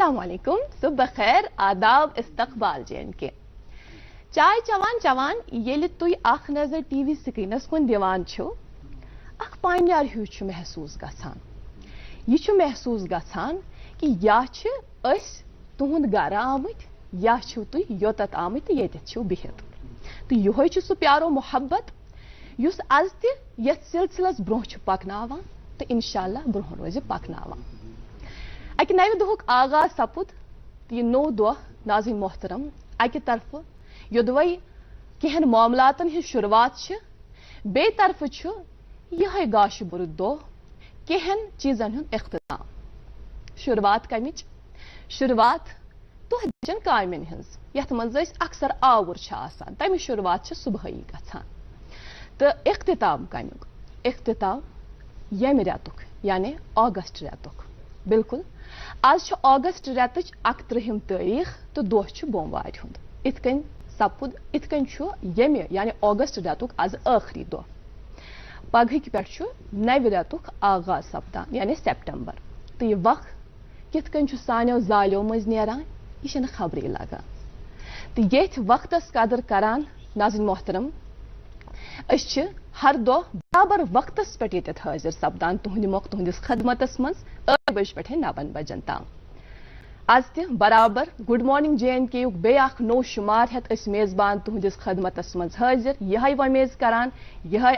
अस्सलाम वालेकुम, सुबह खैर, आदाब, इस्तकबाल के चाय चवान चवान येले तुई अख नजर टीवी स्क्रीनस कुन दिवान छो अख पानियार हु छु महसूस गछान। यह छु महसूस गछान कि या छ अस तुहुंद गर आमत या छु तुई योतत आमत येत छु बिहित। तो यह छु सु प्यारो मोहब्बत युस आज त यथ सिलसिलस ब्रोह छु पकनावान तो इंशाअल्लाह ब्रोह रोज पकनावान। अकि नवे दुहुक आगाज सपुद यह नो दह नाज़रीन मोहतरम अकि तरफ योदवै कहन मामलातन हिज शुरुआत बे तरफ यह गाश बुर दह कहन चीजन हुंद इख्तिताम। शुरुआत कमिच शुरुआत दुहन कामन हिंज यथ मज अक्सर आवर तमिच शुरुआत सुबह गछान तो इख्तिताम कमुक इख्तिताम यम रेतुक यानी अगस्त रेतुक। बिल्कुल आज अगस्त रेतच 31 तारीख तो दह बोमवार हुंद इत कन सपुद इत कन यम यानी अगस्त रेतुक आज आखिरी दह पगह पे नव रेतुक आगाज सपदान यानी सितंबर। तो यह वक्त कित कन सानो जालियों मज नेरान यह खबरें लगान। तो ये वक्त कदर करान नाज़रीन मोहतरम अस हर दह बराबर वक्तस पे ये हाजिर सपदान तुहंद मौक तुहंदिस खदमतस मज 8 बज पे 9 बजन ताम। आज त बराबर गुड मॉर्निंग JNK युक बे अख नो शुमार हेत अस मेजबान तुहंदिस खदमतस मज हाजिर यह वमेज करान यह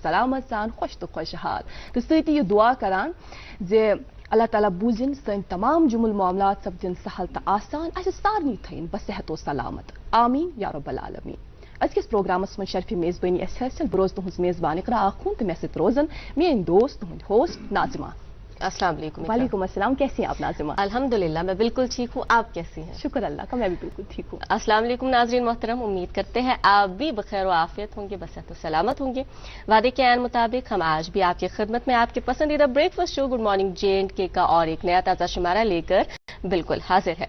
सलामत सान खुश तो खुशहाल। तो सती यह दुआ करान जे अल्लाह ताला बूझन सन तमाम जुमुल मामलात सपदन सहल तो आसान अस सारनी थन बसेहत सलामत आमीन या रब्बल आलमीन। अजकिस प्रोग्रामस में शर्फी मेजबानी अस हासिल बह रोज तुहंज मेजबान इकरा आखून तो मे सत रोजन मेन दोस्त तुहंद होस्ट नाजिमा। अस्सलाम वालेकुम। वालेकुम अस्सलाम, कैसी हैं आप नाजिमा? अल्हम्दुलिल्लाह मैं बिल्कुल ठीक हूँ, आप कैसी हैं? शुक्र अल्लाह का, मैं भी बिल्कुल ठीक हूँ। अस्सलाम वालेकुम नाज़रीन मोहतरम, उम्मीद करते हैं आप भी बखैर आफियत होंगे बसेहत सलामत होंगे। वादे के ऐन मुताबिक हम आज भी आपकी खिदमत में आपके पसंदीदा breakfast show good morning JNK का और एक नया ताज़ा शुमारा लेकर बिल्कुल हाजिर है।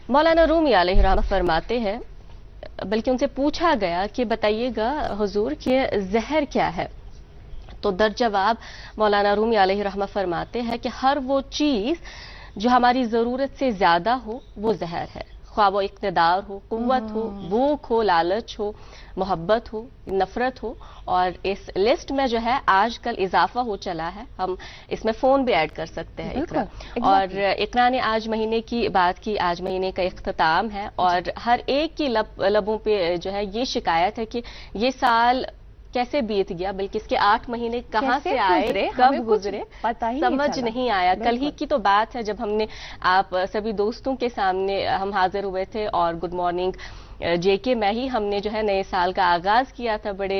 मौलाना रूमी अलैहिर्रहमत फरमाते हैं, बल्कि उनसे पूछा गया कि बताइएगा हुजूर कि जहर क्या है, तो दर जवाब मौलाना रूमी अलैहिर्रहमत फरमाते हैं कि हर वो चीज जो हमारी जरूरत से ज्यादा हो वो जहर है। ख्वाह वो इक़्तिदार हो, कुव्वत हो, भूख हो, लालच हो, मोहब्बत हो, नफरत हो। और इस लिस्ट में जो है आजकल इजाफा हो चला है, हम इसमें फोन भी ऐड कर सकते हैं इकरा। और इकरा ने आज महीने की बात की, आज महीने का इख्तिताम है और हर एक की लबों पे जो है ये शिकायत है कि ये साल कैसे बीत गया, बल्कि इसके 8 महीने कहाँ से आए, कब गुजरे पता ही समझ नहीं आया। कल ही की तो बात है जब हमने आप सभी दोस्तों के सामने हम हाजिर हुए थे और गुड मॉर्निंग JK में ही हमने जो है नए साल का आगाज किया था बड़े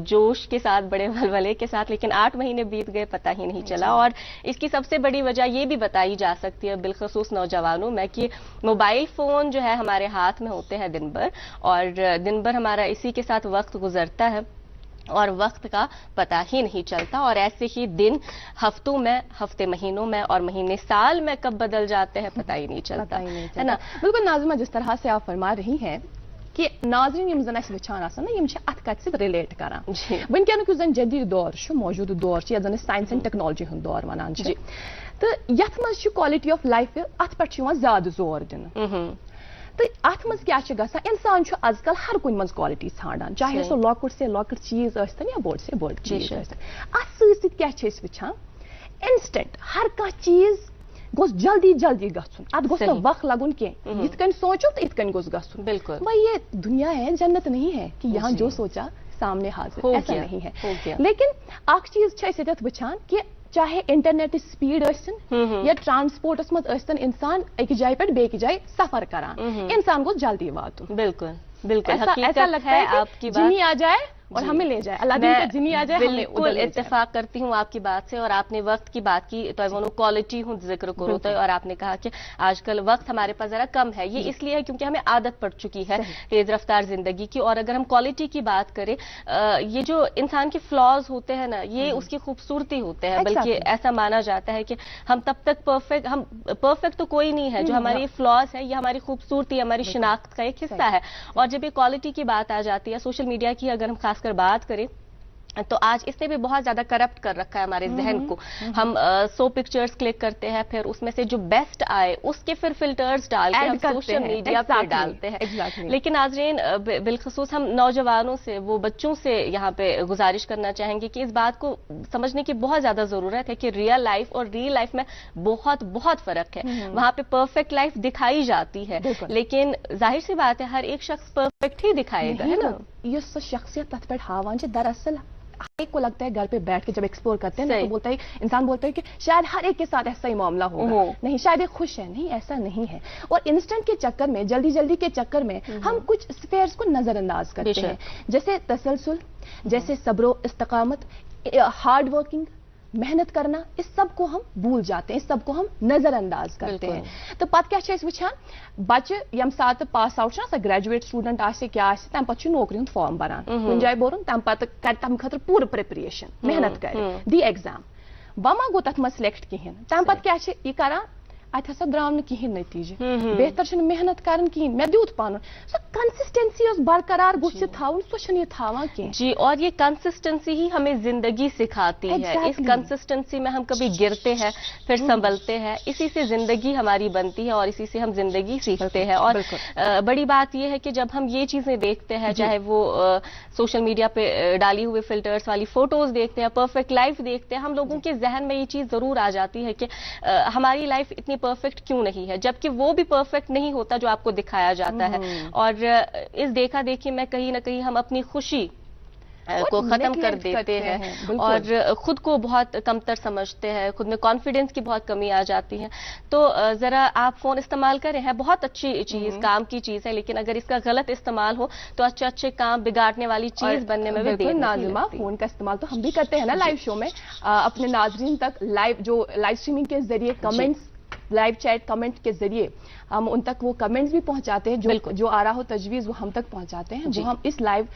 जोश के साथ, बड़े वलवले के साथ, लेकिन 8 महीने बीत गए पता ही नहीं चला। और इसकी सबसे बड़ी वजह ये भी बताई जा सकती है बिलखसूस नौजवानों में कि मोबाइल फोन जो है हमारे हाथ में होते हैं दिन भर और दिन भर हमारा इसी के साथ वक्त गुजरता है और वक्त का पता ही नहीं चलता। और ऐसे ही दिन हफ्तों में, हफ्ते महीनों में और महीने साल में कब बदल जाते हैं पता ही नहीं चलता, है ना? बिल्कुल नाज़िमा, जिस तरह से आप फरमा रही हैं कि नाज़रीन यम जन वुचान अत कत रिलेट करान वनक जन जदीद दौर मौजूद दौर या जन साइंस एंड टेक्नोलॉजी हूं दौर वनान तो यथ मज क्वालिटी ऑफ लाइफ अत पे ज्यादा जोर दिन। तो अत मज क्या इंसान आजकल हर कुछ मज क्वालिटी ान, चाहे सो लॉकुट से लॉकुट चीज या बोड़ से बोड़ चीज अत क्या वुचान इंस्टेंट हर कह चीज गोस जल्दी जल्दी गुन अत गोस वक्त लगुन कह इत कन सोचो तो इत कन गोस गुन। बिल्कुल भाई ये दुनिया है, जन्नत नहीं है कि यहाँ जो सोचा सामने हाजिर, ऐसा नहीं है। लेकिन अख चीज वुचान कि चाहे इंटरनेट स्पीड या ट्रांसपोर्टस मज इंसान एक जाय पे बे जाय सफर करान, इंसान को जल्दी वातुन। बिल्कुल बिल्कुल ऐसा लगता है आपकी जिनी आ जाए और हमें ले जाए, अल्लाह दिन का जिनी आ जाए, बिल्कुल इत्तेफाक करती हूँ आपकी बात से। और आपने वक्त की बात की तो वो क्वालिटी हूँ जिक्र करो तो, और आपने कहा कि आजकल वक्त हमारे पास जरा कम है, ये इसलिए है क्योंकि हमें आदत पड़ चुकी है तेज रफ्तार जिंदगी की। और अगर हम क्वालिटी की बात करें, ये जो इंसान के फ्लॉज होते हैं ना, ये उसकी खूबसूरती होते हैं, बल्कि ऐसा माना जाता है कि हम तब तक परफेक्ट तो कोई नहीं है, जो हमारी फ्लॉज है ये हमारी खूबसूरती, हमारी शिनाख्त का एक हिस्सा है। और जब ये क्वालिटी की बात आ जाती है, सोशल मीडिया की अगर हम खासकर बात करें तो आज इसने भी बहुत ज्यादा करप्ट कर रखा है हमारे जहन को। हम 100 पिक्चर्स क्लिक करते हैं, फिर उसमें से जो बेस्ट आए उसके फिर फिल्टर्स डाल के हम सोशल मीडिया पे डालते हैं। लेकिन नाज़रीन, बिलखसूस हम नौजवानों से, वो बच्चों से यहाँ पे गुजारिश करना चाहेंगे कि इस बात को समझने की बहुत ज्यादा जरूरत है कि रियल लाइफ और रियल लाइफ में बहुत बहुत फर्क है। वहां पे परफेक्ट लाइफ दिखाई जाती है, लेकिन जाहिर सी बात है हर एक शख्स परफेक्ट ही दिखाएगा, है ना। ये शख्सियत तथ पे हावान दरअसल हर एक को लगता है घर पे बैठ के जब एक्सप्लोर करते हैं ना, तो बोलता है इंसान बोलता है कि शायद हर एक के साथ ऐसा ही मामला होगा, नहीं शायद ये खुश है, नहीं ऐसा नहीं है। और इंस्टेंट के चक्कर में, जल्दी जल्दी के चक्कर में हम कुछ स्फेयर्स को नजरअंदाज करते हैं, जैसे तसलसल, जैसे सब्रो इस्तकामत, हार्ड वर्किंग, मेहनत करना, इस सब को हम भूल जाते हैं, इस सब को हम नजरअंदाज करते हैं। तो पत क्या वुचान बच्चे यम सात पास आउट ग्रेजुएट स्टूडेंट आसे क्या तम पे नौकरी फॉर्म बनान कुछ जाए बोरन तम पे कर तम खतर पूरा प्रिपरेशन मेहनत कर दी एग्जाम वमा गो तथ मज सिलेक्ट कहें तम पे क्या यह करान अत हसा द्राव न कहीं नतीजे बेहतर मेहनत कर मे दूत पान सो कंसिस्टेंसी बरकरार गुछ थावन सो थावान कह जी। और ये कंसिस्टेंसी ही हमें जिंदगी सिखाती है। इस कंसिस्टेंसी में हम कभी गिरते हैं फिर संभलते हैं, इसी से जिंदगी हमारी बनती है और इसी से हम जिंदगी सीखते हैं। और बड़ी बात यह है कि जब हम ये चीजें देखते हैं, चाहे वो सोशल मीडिया पे डाली हुए फिल्टर्स वाली फोटोज देखते हैं, परफेक्ट लाइफ देखते हैं, हम लोगों के जहन में ये चीज जरूर आ जाती है कि हमारी लाइफ इतनी परफेक्ट क्यों नहीं है, जबकि वो भी परफेक्ट नहीं होता जो आपको दिखाया जाता है। और इस देखा देखी में कहीं ना कहीं हम अपनी खुशी को खत्म कर देते हैं और खुद को बहुत कमतर समझते हैं, खुद में कॉन्फिडेंस की बहुत कमी आ जाती है। तो जरा आप फोन इस्तेमाल करें, है बहुत अच्छी चीज, काम की चीज है, लेकिन अगर इसका गलत इस्तेमाल हो तो अच्छे अच्छे काम बिगाड़ने वाली चीज बनने में भी देर नहीं लगती। फोन का इस्तेमाल तो हम भी करते हैं ना लाइव शो में, अपने नाजरीन तक लाइव स्ट्रीमिंग के जरिए कमेंट्स, लाइव चैट कमेंट के जरिए हम उन तक वो कमेंट्स भी पहुंचाते हैं, जो आ रहा हो तजवीज वो हम तक पहुंचाते हैं, जो हम इस लाइव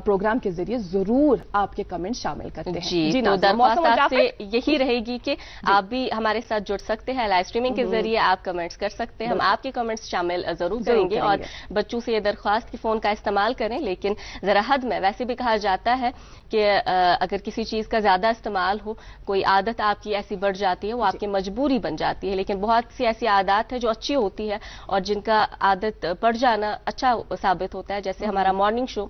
प्रोग्राम के जरिए जरूर आपके कमेंट शामिल करते हैं। जी, तो दरख्वास्त आपसे यही रहेगी कि आप भी हमारे साथ जुड़ सकते हैं, लाइव स्ट्रीमिंग के जरिए आप कमेंट्स कर सकते हैं, हम आपके कमेंट्स शामिल जरूर करेंगे। और बच्चों से ये दरख्वास्त कि फोन का इस्तेमाल करें, लेकिन जरा हद में। वैसे भी कहा जाता है कि अगर किसी चीज का ज्यादा इस्तेमाल हो, कोई आदत आपकी ऐसी बढ़ जाती है, वो आपकी मजबूरी बन जाती है। लेकिन बहुत सी ऐसी आदत है जो अच्छी होती है और जिनका आदत पड़ जाना अच्छा साबित होता है, जैसे हमारा मॉर्निंग शो।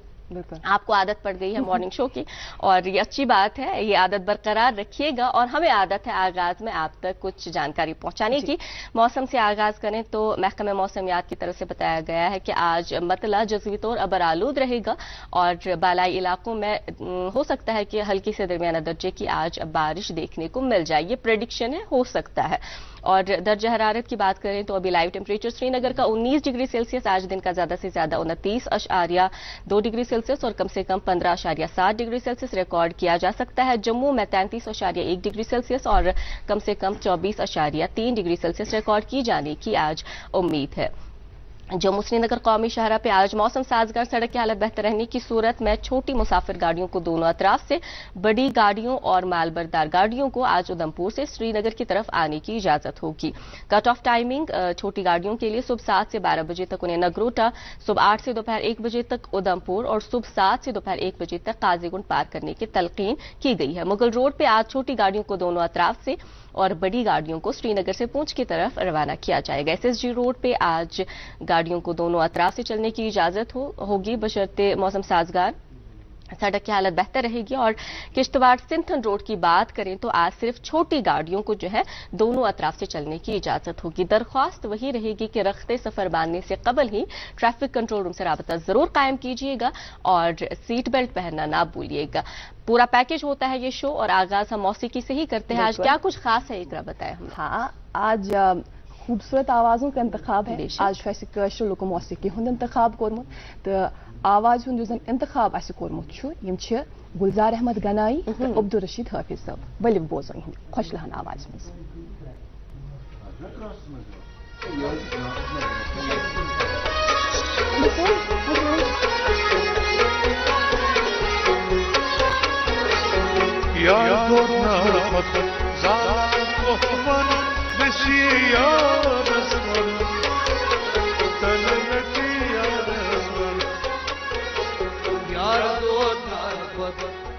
आपको आदत पड़ गई है मॉर्निंग शो की और ये अच्छी बात है, ये आदत बरकरार रखिएगा। और हमें आदत है आगाज में आप तक कुछ जानकारी पहुंचाने की। मौसम से आगाज करें तो महकमे मौसमियात की तरफ से बताया गया है कि आज मतला जज़वी तौर अबर आलूद रहेगा और बालाई इलाकों में हो सकता है कि हल्की से दरमियाना दर्जे की आज बारिश देखने को मिल जाए, ये प्रेडिक्शन है, हो सकता है। और दर्जा हरारत की बात करें तो अभी लाइव टेम्परेचर श्रीनगर का 19 डिग्री सेल्सियस, आज दिन का ज्यादा से ज्यादा 29.2 डिग्री सेल्सियस और कम से कम 15.7 डिग्री सेल्सियस रिकॉर्ड किया जा सकता है। जम्मू में 33.1 डिग्री सेल्सियस और कम से कम 24.3 डिग्री सेल्सियस रिकॉर्ड की जाने की आज उम्मीद है। जम्मू श्रीनगर कौमी शहरा पे आज मौसम साजगार, सड़क की हालत बेहतर रहने की सूरत में छोटी मुसाफिर गाड़ियों को दोनों अतराफ से, बड़ी गाड़ियों और मालबरदार गाड़ियों को आज उधमपुर से श्रीनगर की तरफ आने की इजाजत होगी। कट ऑफ टाइमिंग छोटी गाड़ियों के लिए सुबह 7 से 12 बजे तक उन्हें नगरोटा, सुबह 8 से दोपहर 1 बजे तक उधमपुर और सुबह 7 से दोपहर 1 बजे तक काजीगुंड पार करने की तलकीन की गई है। मुगल रोड पे आज छोटी गाड़ियों को दोनों अतराफ से और बड़ी गाड़ियों को श्रीनगर से पूंछ की तरफ रवाना किया जाएगा। SSG रोड पे आज गाड़ियों को दोनों अतराफ से चलने की इजाजत होगी बशर्ते मौसम साजगार, सड़क की हालत बेहतर रहेगी। और किश्तवाड़ सिंथन रोड की बात करें तो आज सिर्फ छोटी गाड़ियों को जो है दोनों अतराफ से चलने की इजाजत होगी। दरख्वास्त वही रहेगी कि रखते सफर बांधने से कबल ही ट्रैफिक कंट्रोल रूम से राबता जरूर कायम कीजिएगा और सीट बेल्ट पहनना ना भूलिएगा। पूरा पैकेज होता है ये शो और आगाज हम मौसीकी से ही करते हैं। आज क्या कुछ खास है इकरा बताएं हम। हाँ, आज खूबसूरत आवाज़ों का इंतखाब है। आज फैसे कशर लुक मौसीकी हुंद इंतखाब कोरमुत तो आवाज हुंद जुजन इंतखाब आसे कोरमुत छु यम छ गुलजार अहमद गनाई तो अब्दुल रशीद हाफिज साहब बलि बोजो हिंद खुश लहन आवाज में। यार दोना ज़ाल नशिया रसमन तलनकी रसमन यार दो नारपत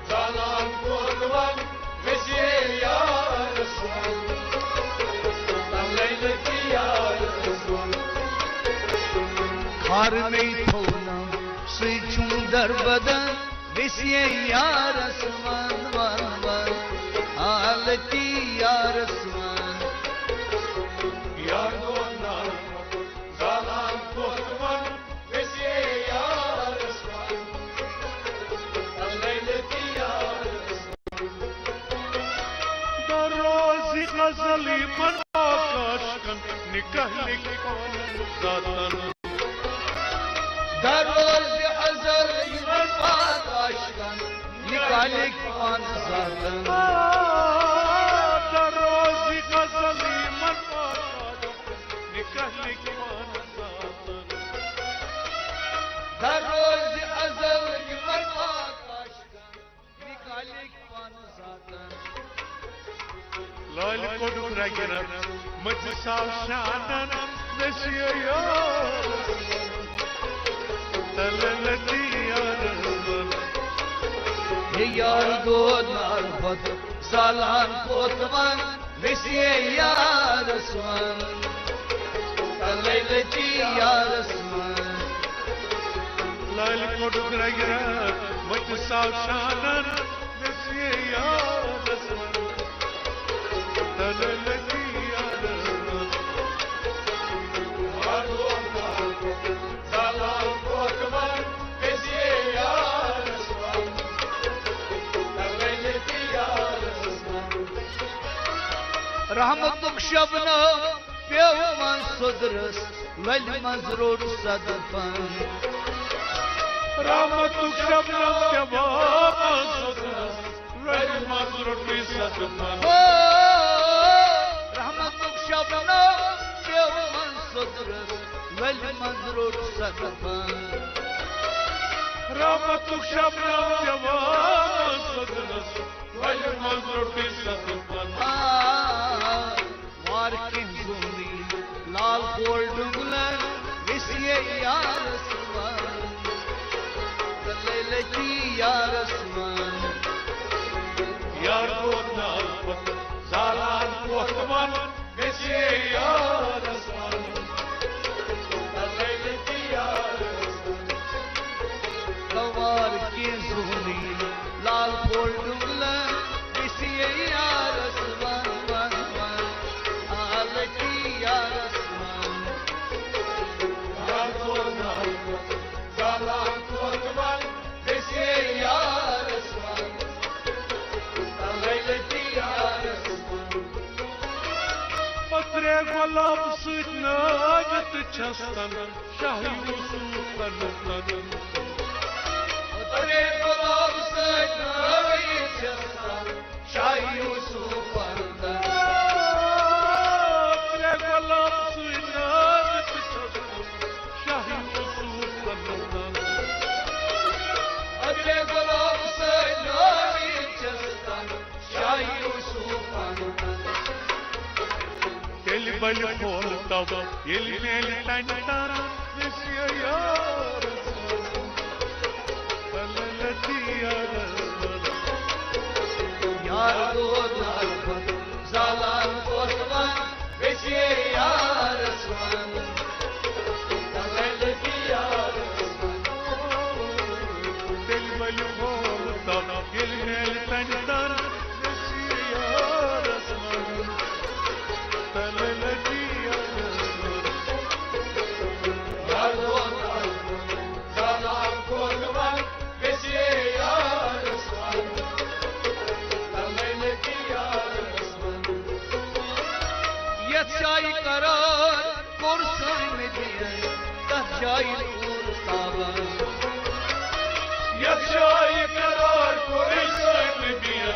ज़ाल वार नहीं थोना सुई छूंदर बदन विसिए यार आसमान वन वन हालती यार आसमान यार दो नाल जालान कोतवन विसिए यार आसमान हालती यार दरोज़ी गज़ली मन आकाशकन निकल कौन जातन दरोज़ी गज़ली मन आकाशकन निकल कौन जातन दरोज़ी गज़ली मन आकाशकन निकल कौन जातन दरोज़ी गज़ली मन आकाशकन निकल कौन जातन लाल को डुकरा गिरा मुझ साल शानन नशिया यार तललती यार ये यार दो नार बद सालान कोतवन नशिया यार स्वन तललती यार स्वन लाल को डुकरा गिरा मुझ साल शानन नशिया यार स्वन रहमतुक शबनम प्यवन सुदरस वल मजरूर सदफन रहमतुक शबनम प्यवन सुदरस वल मजरूर सदफन रहमतुक शबनम प्यवन सुदरस वल मजरूर सदफन रहमतुक शबनम प्यवन सुदरस वल मजरूर सदफन लाल कोल डुगलन विसिए यार आसमान तललती यार आसमान यार को नाल जालान कोतवन विसिए यार आसमान तललती यार आसमान सवार की सुनी लाल कोल डुगलन विसिए यार आसमान गुलाब सुत नाजत छस्तन शाह यूसुफ तन अरे गुलाब सुत नाजत छस्तन शाह यूसुफ तन अरे गुलाब सुत नाजत छस्तन शाह यूसुफ तन अरे गुलाब सुत नाजत छस्तन शाह यूसुफ तन बल खोल तब मेल तंटारा विषय यार तललती यार दो नाल जालान कोतवन विषय यार स्वन तललती यार दिल बल खोल तब मेल तंटारा विषय यार स्वन यचाई करार कुर्सन में दिए तजाई नूर ताबन यचाई करार कुर्सन में दिए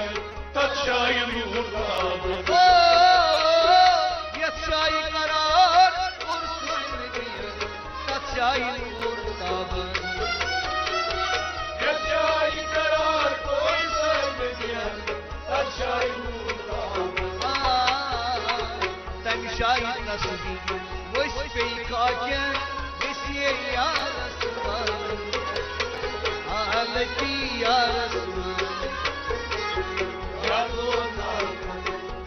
तजाई नूर ताबन यचाई करार कुर्सन में दिए तजाई नूर ताबन यचाई करार कुर्सन में दिए तजाई नूर ताबन शाही नस्ली मुझ पे काजन विसिए यार आसमान हालती यार आसमान यार दो नाल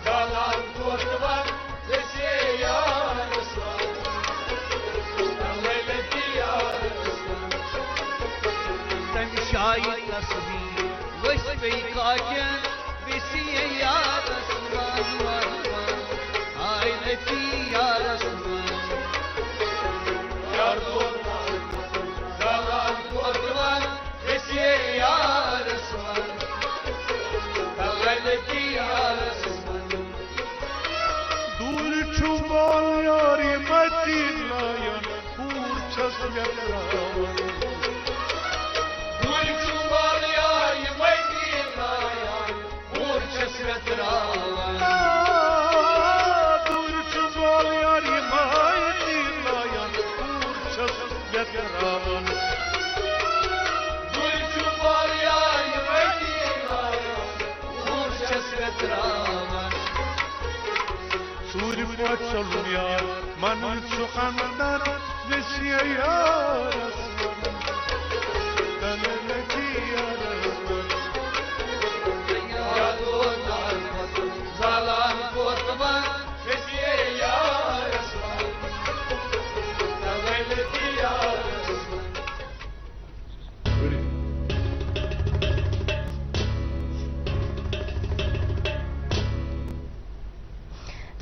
जालान कोतवन विसिए यार आसमान हालती यार शाही तस्वीर वस पे काचन विसिए यार आय लती यार यार जालान कोतवान विसिए यार लती यार दूर छुपाल यारी मती लायन पूर छस व्यक्रावन दूर छुपाल यारी मती लायन पूर छस व्यक्रावन दूर छुपाल यारी मती लायन पूर छस व्यक्रावन दूर छुपाल यारी मती लायन पूर छस व्यक्रावन सूर्य पचल यार मन सुखंदर विषय यार तलकी यार यादो नारफत जालान कोतवान विषय यार तलकी यार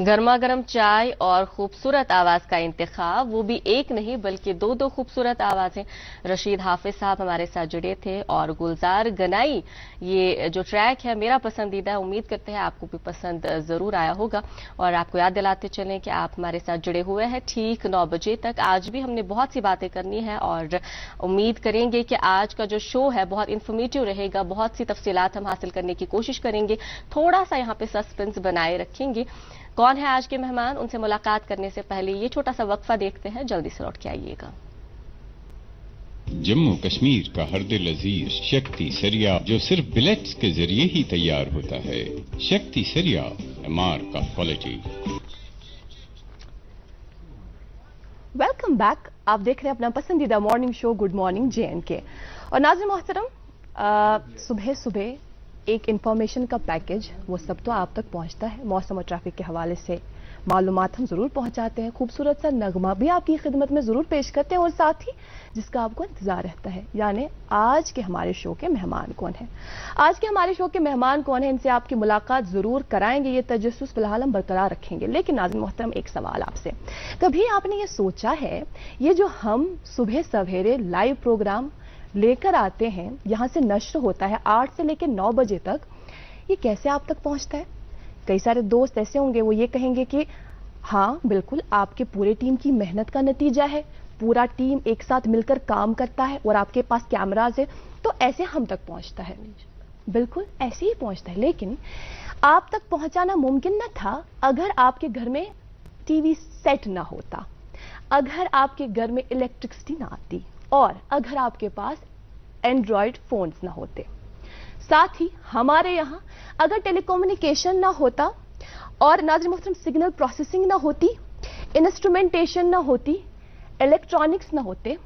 गर्मा गर्म चाय और खूबसूरत आवाज का इंतखाब, वो भी एक नहीं बल्कि दो दो खूबसूरत आवाजें। रशीद हाफिज साहब हमारे साथ जुड़े थे और गुलजार गनाई, ये जो ट्रैक है मेरा पसंदीदा, उम्मीद करते हैं आपको भी पसंद जरूर आया होगा। और आपको याद दिलाते चलें कि आप हमारे साथ जुड़े हुए हैं ठीक 9 बजे तक। आज भी हमने बहुत सी बातें करनी है और उम्मीद करेंगे कि आज का जो शो है बहुत इंफॉर्मेटिव रहेगा। बहुत सी तफसीलात हम हासिल करने की कोशिश करेंगे, थोड़ा सा यहाँ पे सस्पेंस बनाए रखेंगे। कौन है आज के मेहमान, उनसे मुलाकात करने से पहले ये छोटा सा वक्फा देखते हैं, जल्दी से लौट के आइएगा। जम्मू कश्मीर का हरदिल अजीज शक्ति सरिया जो सिर्फ बिलेट्स के जरिए ही तैयार होता है। शक्ति सरिया, एमआर का क्वालिटी। Welcome back. आप देख रहे हैं अपना पसंदीदा morning show good morning JNK। और नाज़रीन मोहतरम, सुबह सुबह एक इंफॉर्मेशन का पैकेज, वो सब तो आप तक पहुंचता है। मौसम और ट्रैफिक के हवाले से मालूमात हम जरूर पहुंचाते हैं, खूबसूरत सा नगमा भी आपकी खिदमत में जरूर पेश करते हैं और साथ ही जिसका आपको इंतजार रहता है, यानी आज के हमारे शो के मेहमान कौन है। आज के हमारे शो के मेहमान कौन है, इनसे आपकी मुलाकात जरूर कराएंगे, ये तजस्सुस फिलहाल हम बरकरार रखेंगे। लेकिन नाज़रीन मोहतरम, एक सवाल आपसे, कभी आपने ये सोचा है ये जो हम सुबह सवेरे लाइव प्रोग्राम लेकर आते हैं, यहां से नश्र होता है 8 से लेकर 9 बजे तक, ये कैसे आप तक पहुंचता है? कई सारे दोस्त ऐसे होंगे वो ये कहेंगे कि हाँ बिल्कुल आपके पूरे टीम की मेहनत का नतीजा है, पूरा टीम एक साथ मिलकर काम करता है और आपके पास कैमराज है तो ऐसे हम तक पहुंचता है। बिल्कुल ऐसे ही पहुंचता है, लेकिन आप तक पहुंचाना मुमकिन न था अगर आपके घर में टीवी सेट ना होता, अगर आपके घर में इलेक्ट्रिसिटी ना आती और अगर आपके पास एंड्रॉयड फोन्स ना होते। साथ ही हमारे यहां अगर टेलीकम्युनिकेशन ना होता और नाज़रीन मोहतरम सिग्नल प्रोसेसिंग ना होती, इंस्ट्रूमेंटेशन ना होती, इलेक्ट्रॉनिक्स ना होते,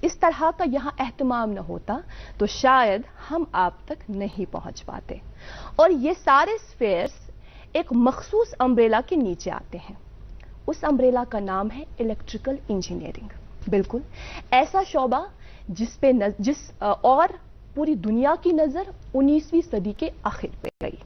इस तरह का यहां एहतमाम ना होता, तो शायद हम आप तक नहीं पहुंच पाते। और ये सारे स्फेयर्स एक मखसूस अम्ब्रेला के नीचे आते हैं। उस अम्ब्रेला का नाम है इलेक्ट्रिकल इंजीनियरिंग। बिल्कुल ऐसा शोबा जिस और पूरी दुनिया की नजर 19वीं सदी के आखिर पे गई।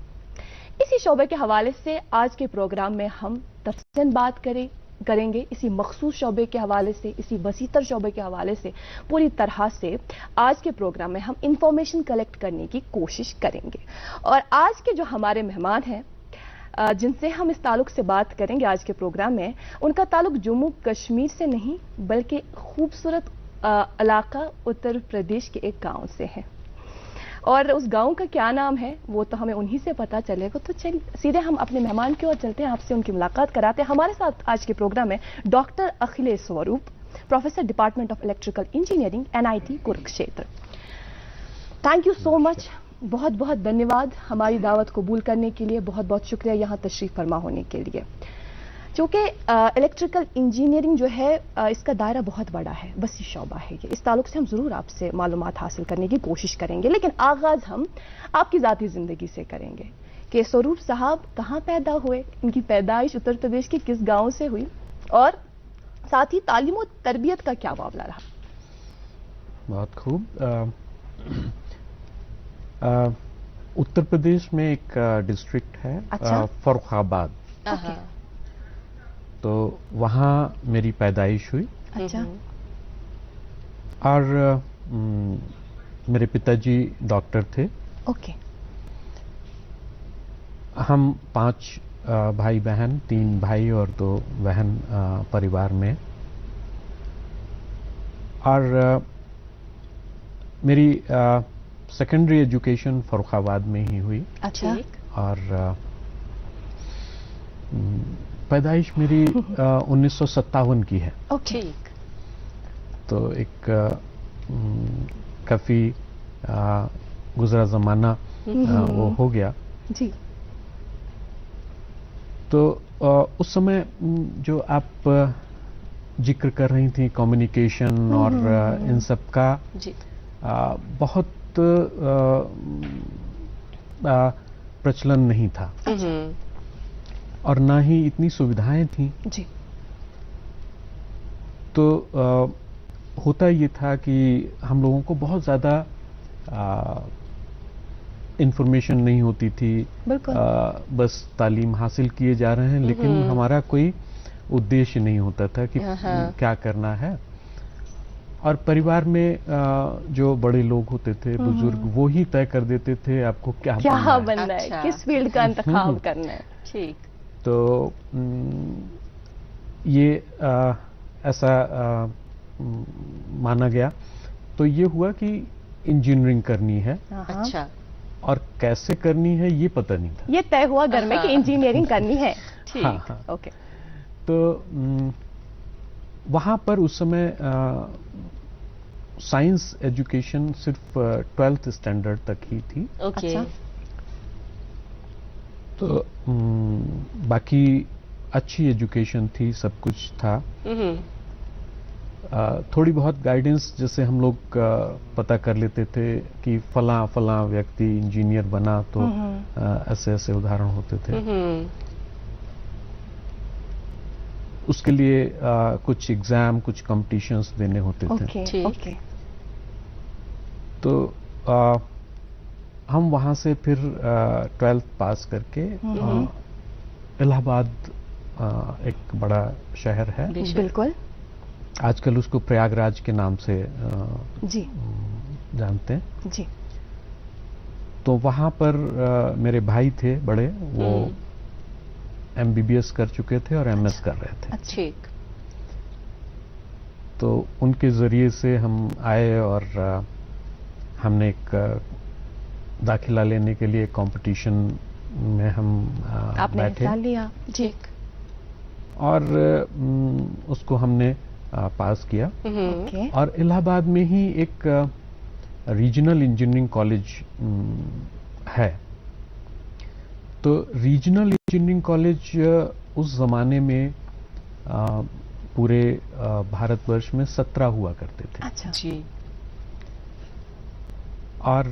इसी शोबे के हवाले से आज के प्रोग्राम में हम तफसीलन बात करेंगे। इसी मखसूस शोबे के हवाले से, इसी वसीतर शोबे के हवाले से पूरी तरह से आज के प्रोग्राम में हम इंफॉर्मेशन कलेक्ट करने की कोशिश करेंगे। और आज के जो हमारे मेहमान हैं जिनसे हम इस ताल्लुक से बात करेंगे आज के प्रोग्राम में, उनका ताल्लुक जम्मू कश्मीर से नहीं बल्कि खूबसूरत इलाका उत्तर प्रदेश के एक गांव से है। और उस गांव का क्या नाम है वो तो हमें उन्हीं से पता चलेगा। तो चलिए सीधे हम अपने मेहमान की ओर चलते हैं, आपसे उनकी मुलाकात कराते हैं। हमारे साथ आज के प्रोग्राम में डॉक्टर अखिलेश स्वरूप, professor department of electrical engineering NIT Kurukshetra. Thank you so much, बहुत बहुत धन्यवाद हमारी दावत कबूल करने के लिए, बहुत बहुत शुक्रिया यहाँ तशरीफ फरमा होने के लिए। चूँकि इलेक्ट्रिकल इंजीनियरिंग जो है इसका दायरा बहुत बड़ा है, वसी शोबा है ये, इस ताल्लुक से हम ज़रूर आपसे मालूमात हासिल करने की कोशिश करेंगे। लेकिन आगाज़ हम आपकी ज़ाती ज़िंदगी से करेंगे कि स्वरूप साहब कहाँ पैदा हुए, इनकी पैदाइश उत्तर प्रदेश के किस गाँव से हुई और साथ ही तालीम और तरबियत का क्या मामला रहा। बहुत खूब। उत्तर प्रदेश में एक डिस्ट्रिक्ट है अच्छा। फर्रुखाबाद, आहा। तो वहाँ मेरी पैदाइश हुई। अच्छा। और मेरे पिताजी डॉक्टर थे। ओके। हम 5 भाई बहन, 3 भाई और 2 बहन परिवार में। और मेरी सेकेंडरी एजुकेशन फर्रुखाबाद में ही हुई। अच्छा। और पैदाइश मेरी 1957 की है। ओके। ठीक। तो एक काफी गुजरा जमाना वो हो गया। जी। तो उस समय जो आप जिक्र कर रही थी कम्युनिकेशन और इन सब का जी। बहुत प्रचलन नहीं था और ना ही इतनी सुविधाएं थी। जी। तो होता ये था कि हम लोगों को बहुत ज़्यादा इंफॉर्मेशन नहीं होती थी। बिल्कुल। बस तालीम हासिल किए जा रहे हैं, लेकिन हमारा कोई उद्देश्य नहीं होता था कि क्या करना है। और परिवार में जो बड़े लोग होते थे, बुजुर्ग, वो ही तय कर देते थे आपको क्या बनना है, अच्छा। किस फील्ड का इंतखाब करना है। ठीक। तो ये ऐसा माना गया। तो ये हुआ कि इंजीनियरिंग करनी है, अच्छा। और कैसे करनी है ये पता नहीं था। ये तय हुआ घर में कि इंजीनियरिंग करनी है। ठीक। हाँ, हाँ। ओके। तो वहाँ पर उस समय साइंस एजुकेशन सिर्फ 12th स्टैंडर्ड तक ही थी। ओके। अच्छा। तो बाकी अच्छी एजुकेशन थी, सब कुछ था। थोड़ी बहुत गाइडेंस, जैसे हम लोग पता कर लेते थे कि फला फला व्यक्ति इंजीनियर बना, तो ऐसे ऐसे उदाहरण होते थे। उसके लिए कुछ एग्जाम, कुछ कॉम्पिटिशन्स देने होते थे। ओके। ठीक। ओके। तो हम वहाँ से फिर 12th पास करके इलाहाबाद एक बड़ा शहर है, बिल्कुल। आजकल उसको प्रयागराज के नाम से जी। जानते हैं। जी। तो वहाँ पर मेरे भाई थे बड़े, वो MBBS कर चुके थे और MS कर रहे थे। ठीक। तो उनके जरिए से हम आए और हमने एक दाखिला लेने के लिए कंपटीशन में हम आपने बैठे हिस्सा लिया। ठीक। और उसको हमने पास किया। ओके। और इलाहाबाद में ही एक रीजनल इंजीनियरिंग कॉलेज है। तो रीजनल इंजीनियरिंग कॉलेज उस जमाने में पूरे भारतवर्ष में 17 हुआ करते थे। अच्छा। जी। और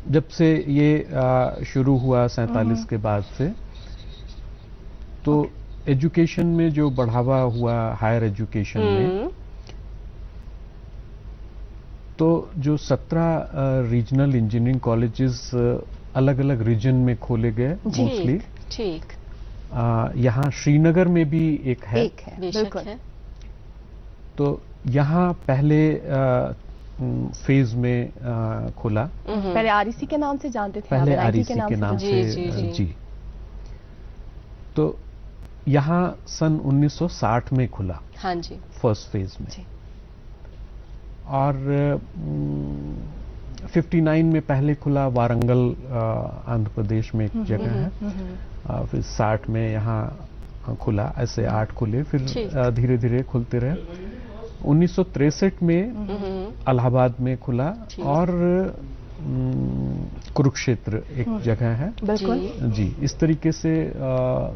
जब से ये शुरू हुआ 47 के बाद से, तो एजुकेशन में जो बढ़ावा हुआ हायर एजुकेशन में, तो जो 17 रीजनल इंजीनियरिंग कॉलेजेस अलग अलग रीजन में खोले गए मोस्टली। ठीक। यहाँ श्रीनगर में भी एक है। एक है, बेशक बिल्कुल। है। तो यहाँ पहले फेज में खुला। पहले REC के नाम से जानते थे, पहले आप REC के नाम जी, से। जी, जी। जी। तो यहाँ सन 1960 में खुला हाँ जी। फर्स्ट फेज में। जी। और 59 में पहले खुला वारंगल, आंध्र प्रदेश में एक जगह है। फिर 60 में यहाँ खुला, ऐसे 8 खुले, फिर धीरे धीरे खुलते रहे। 1963 में इलाहाबाद में खुला, और कुरुक्षेत्र एक जगह है। बिल्कुल। जी। इस तरीके से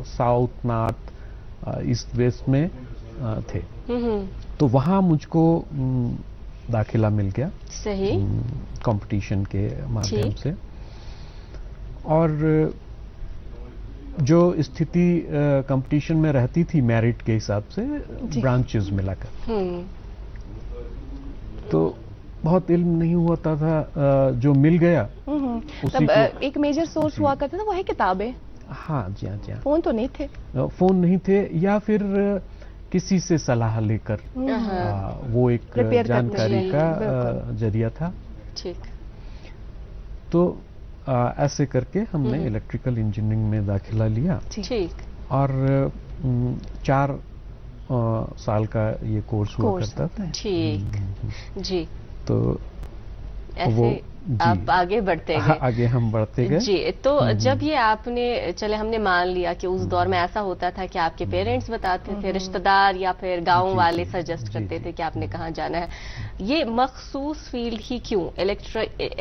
साउथ, नॉर्थ, ईस्ट, वेस्ट में थे। तो वहाँ मुझको दाखिला मिल गया। सही। कंपटीशन के माध्यम से। और जो स्थिति कंपटीशन में रहती थी मेरिट के हिसाब से, ब्रांचेस मिलाकर, तो बहुत इल्म नहीं होता था, जो मिल गया उसी तब को। एक मेजर सोर्स हुआ करता था, वो है किताबें। हाँ जी, हाँ जी, हाँ। फोन तो नहीं थे। फोन नहीं थे, या फिर किसी से सलाह लेकर वो एक Prepare करते जानकारी थे, का बिल्कुल। जरिया था। ठीक। तो ऐसे करके हमने इलेक्ट्रिकल इंजीनियरिंग में दाखिला लिया ठीक। और 4 साल का ये कोर्स हुआ कोर्स करता था। ठीक। जी। तो ऐसे आप आगे बढ़ते गए। आगे हम बढ़ते गए जी। तो जब ये आपने, चले हमने मान लिया कि उस दौर में ऐसा होता था कि आपके पेरेंट्स बताते थे, रिश्तेदार या फिर गांव वाले सजेस्ट करते थे कि आपने कहाँ जाना है, ये मखसूस फील्ड ही क्यों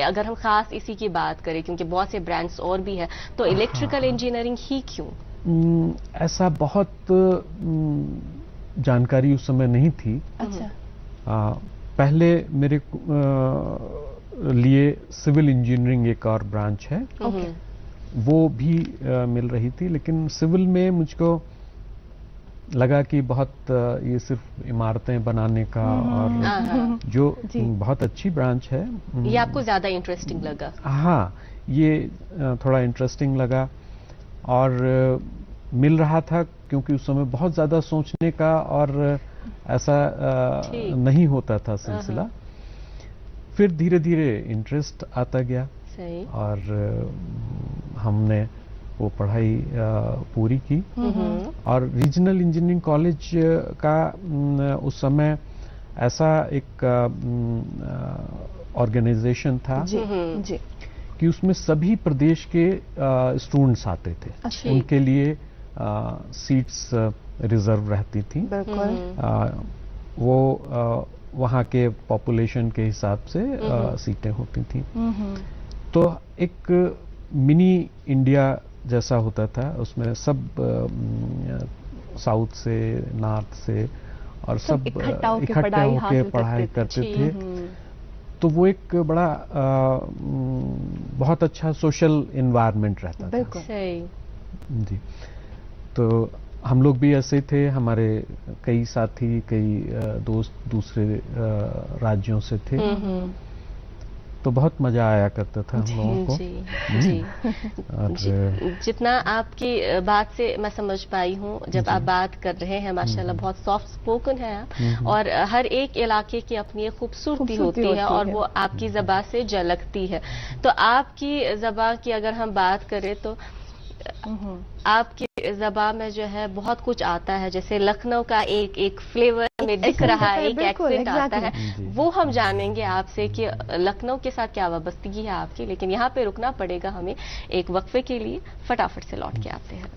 अगर हम खास इसी की बात करें, क्योंकि बहुत से ब्रांड्स और भी है, तो इलेक्ट्रिकल इंजीनियरिंग ही क्यों? ऐसा बहुत जानकारी उस समय नहीं थी। अच्छा। पहले मेरे लिए सिविल इंजीनियरिंग एक और ब्रांच है, वो भी मिल रही थी, लेकिन सिविल में मुझको लगा कि बहुत ये सिर्फ इमारतें बनाने का और जो बहुत अच्छी ब्रांच है, ये आपको ज्यादा इंटरेस्टिंग लगा? हाँ, ये थोड़ा इंटरेस्टिंग लगा और मिल रहा था, क्योंकि उस समय बहुत ज्यादा सोचने का और ऐसा नहीं होता था सिलसिला। फिर धीरे धीरे इंटरेस्ट आता गया। सही। और हमने वो पढ़ाई पूरी की और रीजनल इंजीनियरिंग कॉलेज का उस समय ऐसा एक ऑर्गेनाइजेशन था जी। कि उसमें सभी प्रदेश के स्टूडेंट्स आते थे। अच्छा। उनके लिए सीट्स रिजर्व रहती थी। बिल्कुल। वो वहाँ के पॉपुलेशन के हिसाब से सीटें होती थी। तो एक मिनी इंडिया जैसा होता था, उसमें सब साउथ से, नॉर्थ से और सब इकट्ठा होके पढ़ाई करते थे। तो वो एक बड़ा बहुत अच्छा सोशल एनवायरनमेंट रहता था। बिल्कुल सही। जी। तो हम लोग भी ऐसे थे, हमारे कई साथी, कई दोस्त दूसरे राज्यों से थे। तो बहुत मजा आया करता था हम लोगों को। जी। जितना आपकी बात से मैं समझ पाई हूँ, जब आप बात कर रहे हैं, माशाल्लाह बहुत सॉफ्ट स्पोकन है आप, और हर एक इलाके की अपनी एक खूबसूरती होती है और वो आपकी ज़बान से झलकती है। तो आपकी ज़बान की अगर हम बात करें तो आपकी ज़बान में जो है बहुत कुछ आता है, जैसे लखनऊ का एक फ्लेवर में दिख रहा है, एक एक्सेंट आता है, वो हम जानेंगे आपसे कि लखनऊ के साथ क्या वाबस्तगी है आपकी। लेकिन यहाँ पे रुकना पड़ेगा हमें एक वक्फे के लिए, फटाफट से लौट के आते हैं।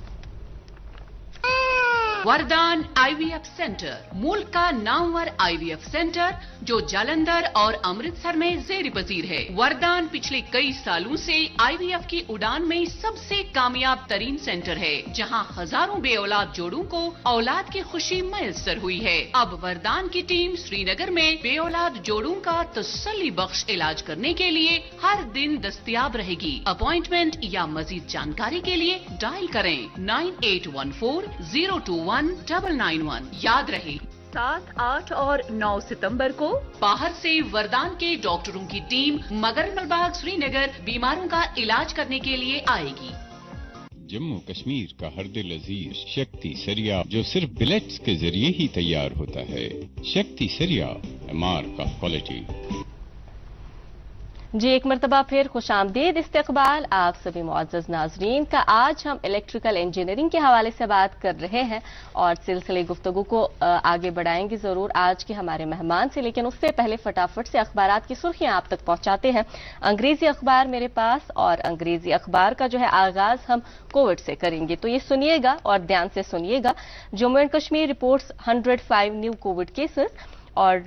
वरदान आईवीएफ सेंटर, मुल्क का नामवर आईवीएफ सेंटर जो जालंधर और अमृतसर में जेर पजीर है। वरदान पिछले कई सालों से आईवीएफ की उड़ान में सबसे कामयाब तरीन सेंटर है, जहां हजारों बेऔलाद जोड़ों को औलाद की खुशी मैसर हुई है। अब वरदान की टीम श्रीनगर में बेऔलाद जोड़ों का तसल्ली बख्श इलाज करने के लिए हर दिन दस्तयाब रहेगी। अपॉइंटमेंट या मजीद जानकारी के लिए डायल करें 9814-021-991। याद रहे 7, 8 और 9 सितंबर को बाहर से वरदान के डॉक्टरों की टीम मगरमलबाग श्रीनगर बीमारों का इलाज करने के लिए आएगी। जम्मू कश्मीर का हर दिल अजीज शक्ति सरिया, जो सिर्फ बिलेट्स के जरिए ही तैयार होता है। शक्ति सरिया, एमआर का क्वालिटी। जी, एक मरतबा फिर खुशामदीद इस्तकबाल आप सभी मुअज़्ज़ज़ नाज़रीन का। आज हम इलेक्ट्रिकल इंजीनियरिंग के हवाले से बात कर रहे हैं और सिलसिले गुफ्तगू को आगे बढ़ाएंगे ज़रूर आज के हमारे मेहमान से। लेकिन उससे पहले फटाफट से अखबारात की सुर्खियां आप तक पहुंचाते हैं। अंग्रेजी अखबार मेरे पास, और अंग्रेजी अखबार का जो है आगाज हम कोविड से करेंगे, तो ये सुनिएगा और ध्यान से सुनिएगा। Jammu and Kashmir reports 105 new Covid cases और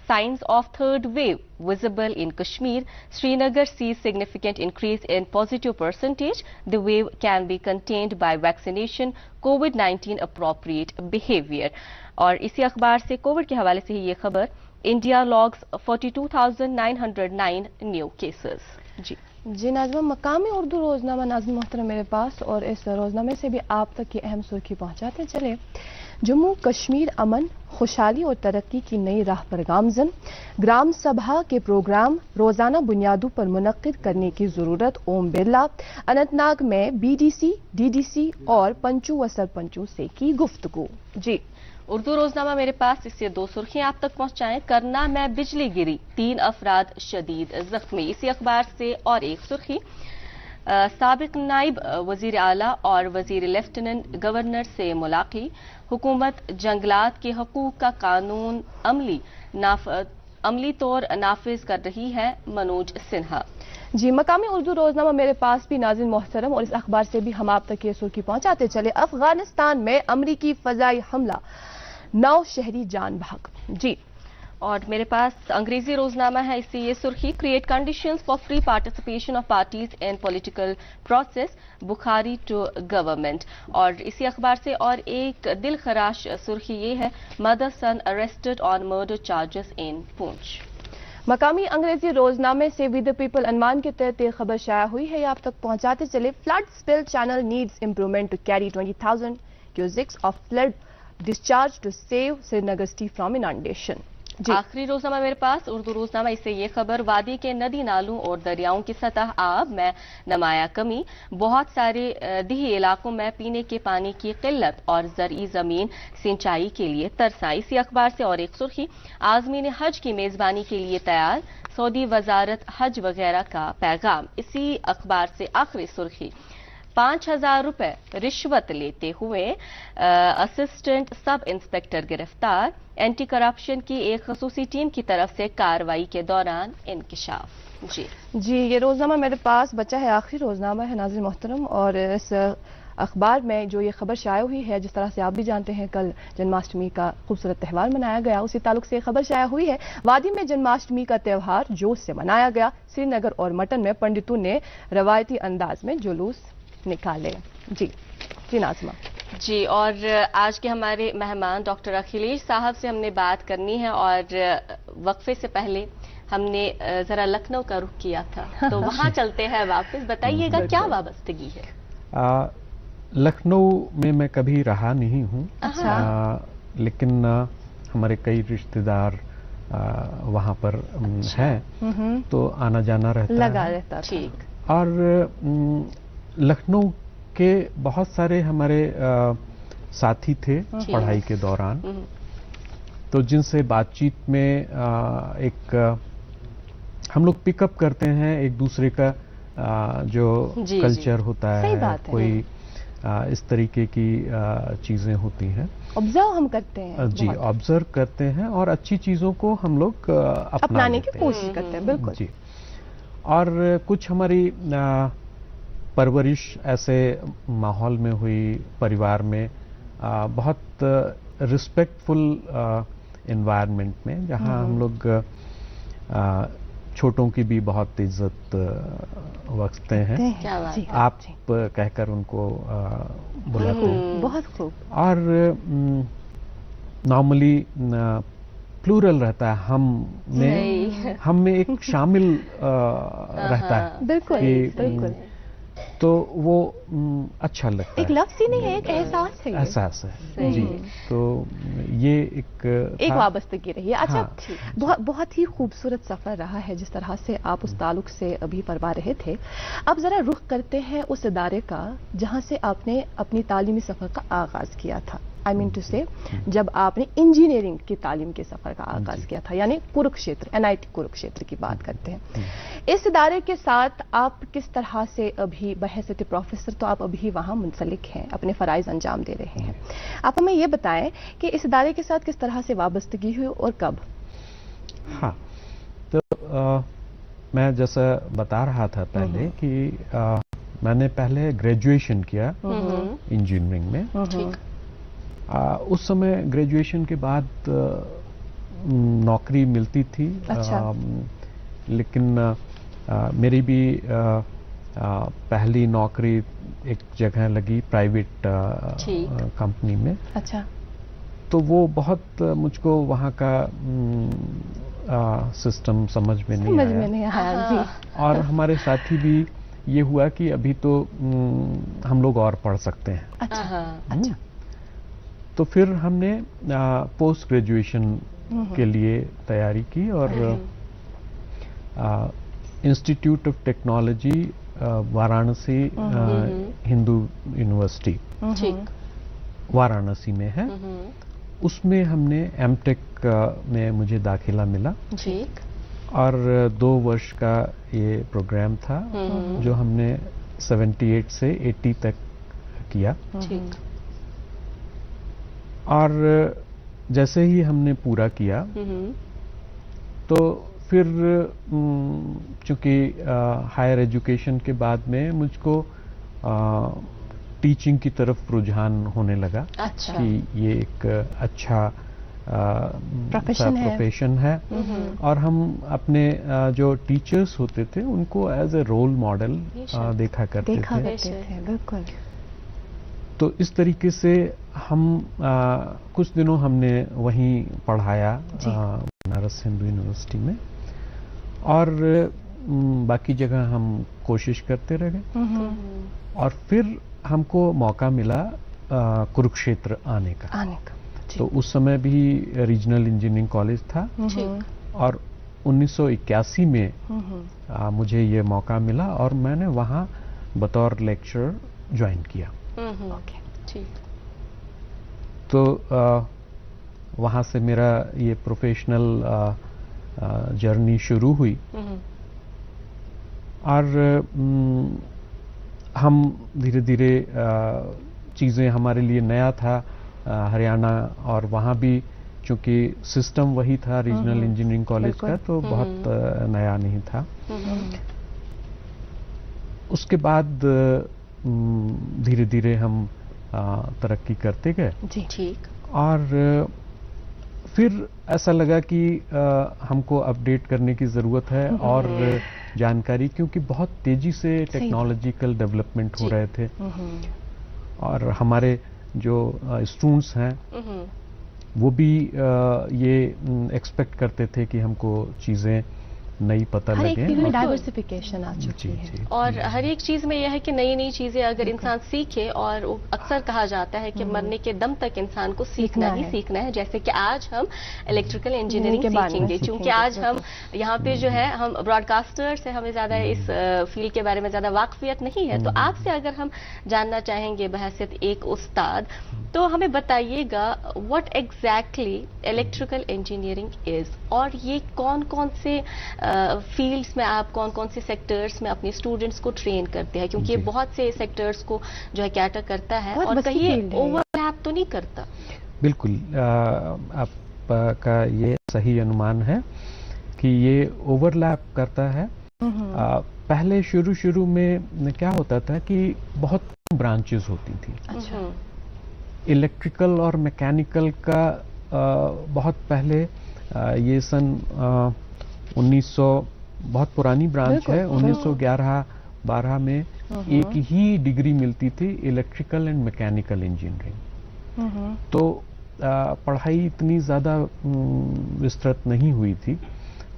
signs of third wave visible in Kashmir. Srinagar sees significant increase in positive percentage. The wave can be contained by vaccination, COVID-19 appropriate behavior. और इसी अखबार से कोविड के हवाले से ही ये खबर, इंडिया लॉग्स 42,909 न्यू केसेस। जी नाज़िमा, मकामी उर्दू रोजनामा नाज़िम मोहतरम मेरे पास, और इस रोजनामे से भी आप तक की अहम सुर्खी पहुंचाते चले। जम्मू कश्मीर अमन, खुशहाली और तरक्की की नई राह पर गामजन। ग्राम सभा के प्रोग्राम रोजाना बुनियादों पर मुनक्किद करने की जरूरत, ओम बिरला। अनंतनाग में बीडीसी, डीडीसी और पंचों व सरपंचों से की गुफ्तगू। जी, उर्दू रोजनामा मेरे पास, इससे 2 सुर्खियां आप तक पहुंचाएं। करना में बिजली गिरी, 3 अफराद शदीद जख्मी। इसी अखबार से और एक सुर्खी, साबिक नाइब वजीर आला और वजीर लेफ्टिनेंट गवर्नर से मुलाकात। हुकूमत जंगलात के हकूक का कानून अमली तौर नाफिज कर रही है, मनोज सिन्हा। जी, मकामी उर्दू रोजनामा मेरे पास भी नाज़रीन मोहतरम, और इस अखबार से भी हम आप तक ये सुर्खी पहुंचाते चले। अफगानिस्तान में अमरीकी फजाई हमला, 9 शहरी जान भाग। जी, और मेरे पास अंग्रेजी रोजनामा है, इससे ये सुर्खी, create conditions for free participation of parties in political process, बुखारी टू गवर्नमेंट। और इसी अखबार से और एक दिल खराश सुर्खी ये है, mother sun arrested on murder charges इन पूंछ। मकामी अंग्रेजी रोजनामे से वी द पीपल अनमान के तहत एक खबर शाया हुई है, ये आप तक पहुंचाते चले। Flood spill channel needs improvement to carry 20,000 cusecs of flood discharge to save Srinagar city from inundation. आखिरी रोजनामा मेरे पास उर्दू रोजनामा, इससे ये खबर, वादी के नदी नालों और दरियाओं की सतह आब में नमाया कमी। बहुत सारे दिही इलाकों में पीने के पानी की किल्लत और ज़रई जमीन सिंचाई के लिए तरसा। इसी अखबार से और एक सुर्खी, आज़मीन हज की मेजबानी के लिए तैयार, सऊदी वजारत हज वगैरह का पैगाम। इसी अखबार से आखिरी सुर्खी, 5,000 रुपए रिश्वत लेते हुए असिस्टेंट सब इंस्पेक्टर गिरफ्तार। एंटी करप्शन की एक खसूसी टीम की तरफ से कार्रवाई के दौरान इंकिशाफ। जी, ये रोजनामा मेरे पास बचा है, आखिरी रोजनामा है नाज़रीन मोहतरम, और इस अखबार में जो ये खबर शाया हुई है, जिस तरह से आप भी जानते हैं कल जन्माष्टमी का खूबसूरत त्यौहार मनाया गया, उसी ताल्लुक से खबर शाया हुई है। वादी में जन्माष्टमी का त्यौहार जोश से मनाया गया। श्रीनगर और मटन में पंडितों ने रवायती अंदाज में जुलूस निकाले। जी नाज़िमा। जी, और आज के हमारे मेहमान डॉक्टर अखिलेश साहब से हमने बात करनी है, और वक्फे से पहले हमने जरा लखनऊ का रुख किया था, तो वहां चलते हैं वापस। बताइएगा क्या वाबस्तगी है? लखनऊ में मैं कभी रहा नहीं हूँ, लेकिन हमारे कई रिश्तेदार वहाँ पर हैं, तो आना जाना लगा रहता। ठीक। और लखनऊ के बहुत सारे हमारे साथी थे पढ़ाई के दौरान, तो जिनसे बातचीत में एक हम लोग पिकअप करते हैं एक दूसरे का जो कल्चर होता है, कोई इस तरीके की चीजें होती हैं, ऑब्जर्व हम करते हैं। जी, ऑब्जर्व करते हैं और अच्छी चीजों को हम लोग अपनाने की कोशिश करते हैं। बिल्कुल जी। और कुछ हमारी परवरिश ऐसे माहौल में हुई, परिवार में बहुत रिस्पेक्टफुल एनवायरनमेंट में, जहां हम लोग छोटों की भी बहुत इज्जत बख्शते हैं। आप कहकर उनको बुलाते हैं। बहुत खूब। और नॉर्मली प्लूरल रहता है, हम में एक शामिल रहता है। बिल्कुल बिल्कुल। तो वो अच्छा लगता है। एक लफ्ज़ ही नहीं है, एक एहसास है। एहसास है जी। तो ये एक वाबस्तगी रही है। अच्छा, बहुत ही खूबसूरत सफर रहा है जिस तरह से आप उस ताल्लुक से अभी परवा रहे थे। अब जरा रुख करते हैं उस इदारे का जहां से आपने अपनी तालीमी सफर का आगाज किया था। आई मीन टू से, जब आपने इंजीनियरिंग की तालीम के सफर का आगाज किया था, यानी कुरुक्षेत्र, NIT कुरुक्षेत्र की बात करते हैं। इस इदारे के साथ आप किस तरह से अभी बहैसियत प्रोफेसर तो आप अभी वहां मुंसलिक हैं, अपने फराइज अंजाम दे रहे हैं। आप हमें ये बताएं कि इस इदारे के साथ किस तरह से वाबस्तगी हुई और कब? हाँ, तो मैं जैसा बता रहा था पहले कि मैंने पहले ग्रेजुएशन किया इंजीनियरिंग में। उस समय ग्रेजुएशन के बाद नौकरी मिलती थी। अच्छा। लेकिन मेरी भी पहली नौकरी एक जगह लगी प्राइवेट कंपनी में। अच्छा। तो वो बहुत मुझको वहाँ का सिस्टम समझ में नहीं आया। जी। और हमारे साथी भी ये हुआ कि अभी तो हम लोग और पढ़ सकते हैं। अच्छा। अच्छा। तो फिर हमने पोस्ट ग्रेजुएशन के लिए तैयारी की और institute of technology Varanasi Hindu university ठीक वाराणसी में है, उसमें हमने एमटेक में मुझे दाखिला मिला ठीक और 2 वर्ष का ये प्रोग्राम था जो हमने 78 से 80 तक किया। ठीक और जैसे ही हमने पूरा किया तो फिर चूंकि हायर एजुकेशन के बाद में मुझको टीचिंग की तरफ रुझान होने लगा। अच्छा। कि ये एक अच्छा प्रोफेशन है और हम अपने जो टीचर्स होते थे उनको एज ए रोल मॉडल देखा करते थे। बिल्कुल। तो इस तरीके से हम कुछ दिनों हमने वहीं पढ़ाया बनारस हिंदू यूनिवर्सिटी में और बाकी जगह हम कोशिश करते रहे और फिर हमको मौका मिला कुरुक्षेत्र आने का। तो उस समय भी रीजनल इंजीनियरिंग कॉलेज था और 1981 में मुझे ये मौका मिला और मैंने वहाँ बतौर लेक्चरर ज्वाइन किया। ठीक। तो वहाँ से मेरा ये प्रोफेशनल जर्नी शुरू हुई और हम धीरे धीरे चीज़ें हमारे लिए नया था हरियाणा और वहाँ भी चूंकि सिस्टम वही था रीजनल इंजीनियरिंग कॉलेज का तो बहुत नया नहीं था। उसके बाद धीरे धीरे हम तरक्की करते गए। जी ठीक। और फिर ऐसा लगा कि हमको अपडेट करने की ज़रूरत है और जानकारी, क्योंकि बहुत तेजी से टेक्नोलॉजिकल डेवलपमेंट हो रहे थे और हमारे जो स्टूडेंट्स हैं वो भी ये एक्सपेक्ट करते थे कि हमको चीज़ें नई पता लगे। डाइवर्सिफिकेशन आ चुकी है और हर एक चीज में यह है कि नई नई चीजें अगर इंसान सीखे, और अक्सर कहा जाता है कि मरने के दम तक इंसान को सीखना ही सीखना है। जैसे कि आज हम इलेक्ट्रिकल इंजीनियरिंग सीखेंगे, क्योंकि आज हम यहाँ पे जो है हम ब्रॉडकास्टर्स हैं, हमें ज्यादा इस फील्ड के बारे में ज्यादा वाकफियत नहीं है। तो आपसे अगर हम जानना चाहेंगे बहैसियत एक उस्ताद, तो हमें बताइएगा what exactly electrical engineering is, और ये कौन कौन से फील्ड्स में आप कौन कौन से सेक्टर्स में अपने स्टूडेंट्स को ट्रेन करते हैं, क्योंकि ये बहुत से सेक्टर्स को जो है कैटर करता है और कहीं ओवरलैप तो नहीं करता। बिल्कुल, आपका ये सही अनुमान है कि ये ओवरलैप करता है। पहले शुरू में क्या होता था कि बहुत ब्रांचेस होती थी। अच्छा। इलेक्ट्रिकल और मैकेनिकल का बहुत पहले ये सन 1900 बहुत पुरानी ब्रांच है, 1911-12 में एक ही डिग्री मिलती थी, इलेक्ट्रिकल एंड मैकेनिकल इंजीनियरिंग। तो पढ़ाई इतनी ज़्यादा विस्तृत नहीं हुई थी।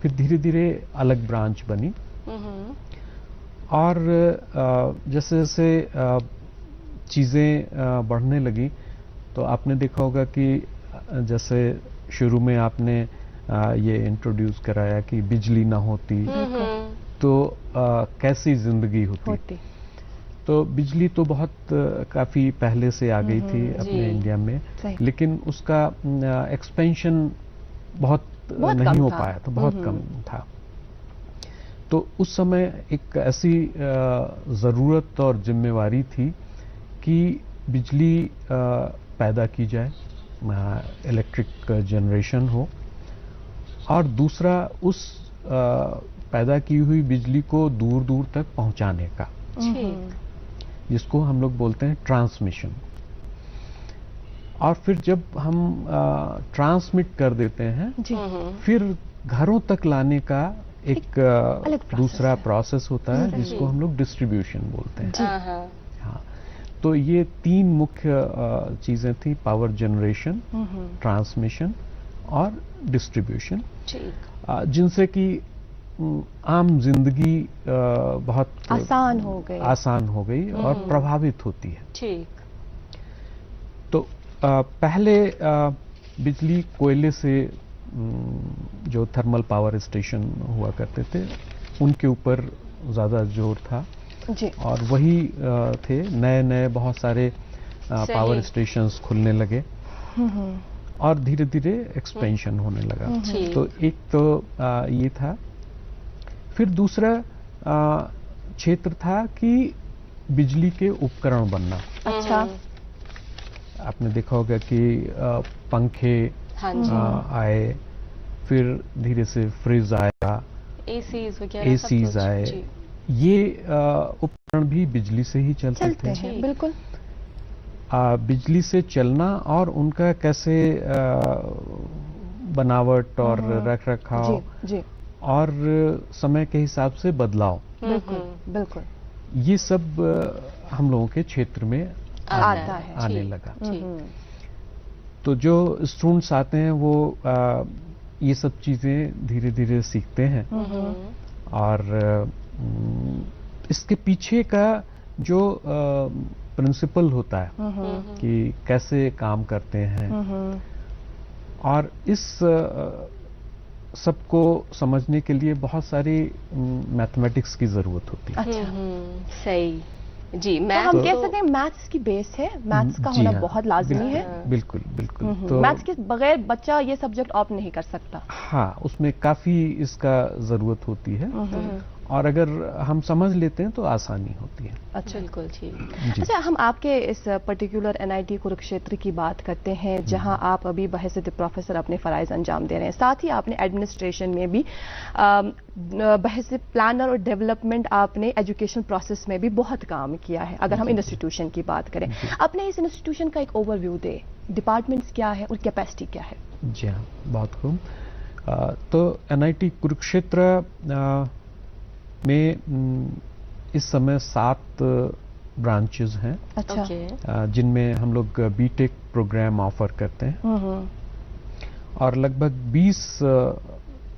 फिर धीरे धीरे अलग ब्रांच बनी और जैसे जैसे चीज़ें बढ़ने लगी तो आपने देखा होगा कि जैसे शुरू में आपने ये इंट्रोड्यूस कराया कि बिजली ना होती तो कैसी जिंदगी होती। तो बिजली तो बहुत काफी पहले से आ गई थी अपने इंडिया में, लेकिन उसका एक्सपेंशन बहुत नहीं हो पाया था, बहुत कम था। तो उस समय एक ऐसी जरूरत और जिम्मेवारी थी कि बिजली पैदा की जाए, इलेक्ट्रिक जनरेशन हो, और दूसरा उस पैदा की हुई बिजली को दूर दूर तक पहुंचाने का, जिसको हम लोग बोलते हैं ट्रांसमिशन। और फिर जब हम ट्रांसमिट कर देते हैं फिर घरों तक लाने का एक दूसरा प्रोसेस होता है जिसको हम लोग डिस्ट्रीब्यूशन बोलते हैं। हाँ, तो ये 3 मुख्य चीजें थी, पावर जनरेशन, ट्रांसमिशन और डिस्ट्रीब्यूशन, जिनसे कि आम जिंदगी बहुत आसान हो गई और प्रभावित होती है। ठीक। तो पहले बिजली कोयले से जो थर्मल पावर स्टेशन हुआ करते थे उनके ऊपर ज़्यादा जोर था जी। और वही थे, नए नए बहुत सारे पावर स्टेशंस खुलने लगे और धीरे धीरे एक्सपेंशन होने लगा। तो एक तो ये था। फिर दूसरा क्षेत्र था कि बिजली के उपकरण बनना। अच्छा। आपने देखा होगा कि पंखे आए, फिर धीरे से फ्रिज आया, एसीज आए। ये उपकरण भी बिजली से ही चलते थे। बिल्कुल। बिजली से चलना और उनका कैसे बनावट और रख रखाव जी। और समय के हिसाब से बदलाव, बिल्कुल ये सब हम लोगों के क्षेत्र में आता है, आने लगा। तो जो स्टूडेंट्स आते हैं वो ये सब चीजें धीरे धीरे सीखते हैं और इसके पीछे का जो प्रिंसिपल होता है कि कैसे काम करते हैं और इस सबको समझने के लिए बहुत सारी मैथमेटिक्स की जरूरत होती है। अच्छा। सही जी। तो हम कह सकते हैं मैथ्स की बेस है, मैथ्स का होना बहुत लाजमी है। बिल्कुल बिल्कुल। तो मैथ्स के बगैर बच्चा ये सब्जेक्ट ऑप्ट नहीं कर सकता। हाँ, उसमें काफी इसका जरूरत होती है और अगर हम समझ लेते हैं तो आसानी होती है। अच्छा, बिल्कुल जी। अच्छा, हम आपके इस पर्टिकुलर NIT कुरुक्षेत्र की बात करते हैं जहां आप अभी बहैसियत प्रोफेसर अपने फराइज अंजाम दे रहे हैं, साथ ही आपने एडमिनिस्ट्रेशन में भी बहैसियत प्लानर और डेवलपमेंट आपने एजुकेशन प्रोसेस में भी बहुत काम किया है। अगर हम इंस्टीट्यूशन की बात करें, अपने इस इंस्टीट्यूशन का एक ओवरव्यू दे, डिपार्टमेंट्स क्या है और कैपेसिटी क्या है? जी हाँ, बहुत खूब। तो NIT कुरुक्षेत्र में इस समय 7 ब्रांचेस हैं। अच्छा। जिनमें हम लोग बीटेक प्रोग्राम ऑफर करते हैं और लगभग 20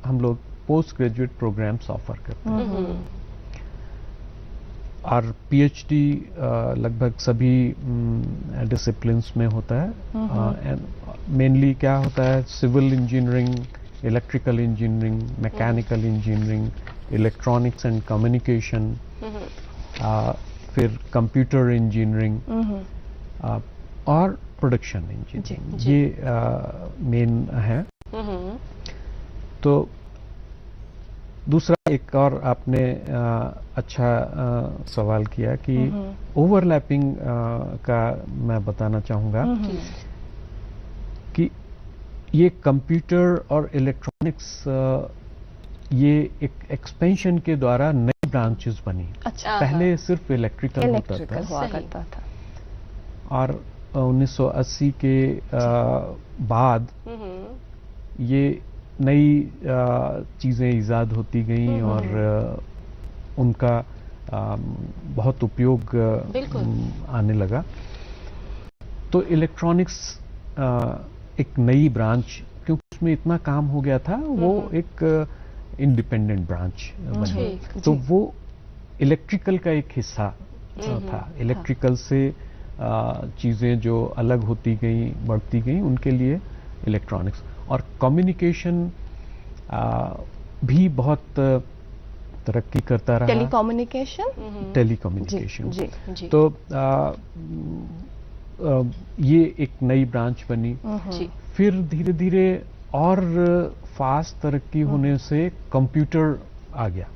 हम लोग पोस्ट ग्रेजुएट प्रोग्राम्स ऑफर करते हैं और PhD लगभग सभी डिसिप्लिन्स में होता है। मेनली क्या होता है, civil engineering, electrical engineering, mechanical engineering, electronics and communication, फिर कंप्यूटर इंजीनियरिंग और प्रोडक्शन इंजीनियरिंग, ये मेन है। तो दूसरा एक और आपने अच्छा सवाल किया कि ओवरलैपिंग का मैं बताना चाहूँगा कि ये कंप्यूटर और इलेक्ट्रॉनिक्स ये एक एक्सपेंशन के द्वारा नई ब्रांचेस बनी। अच्छा। पहले सिर्फ इलेक्ट्रिकल हुआ करता था और 1980 के बाद ये नई चीजें इजाद होती गई और उनका बहुत उपयोग आने लगा। तो इलेक्ट्रॉनिक्स एक नई ब्रांच, क्योंकि उसमें इतना काम हो गया था, वो एक इंडिपेंडेंट ब्रांच बनी। तो वो इलेक्ट्रिकल का एक हिस्सा था। इलेक्ट्रिकल से चीजें जो अलग होती गई, बढ़ती गई, उनके लिए इलेक्ट्रॉनिक्स और कम्युनिकेशन भी बहुत तरक्की करता रहा। टेलीकम्युनिकेशन। तो ये एक नई ब्रांच बनी। फिर धीरे धीरे और फास्ट तरक्की होने से कंप्यूटर आ गया।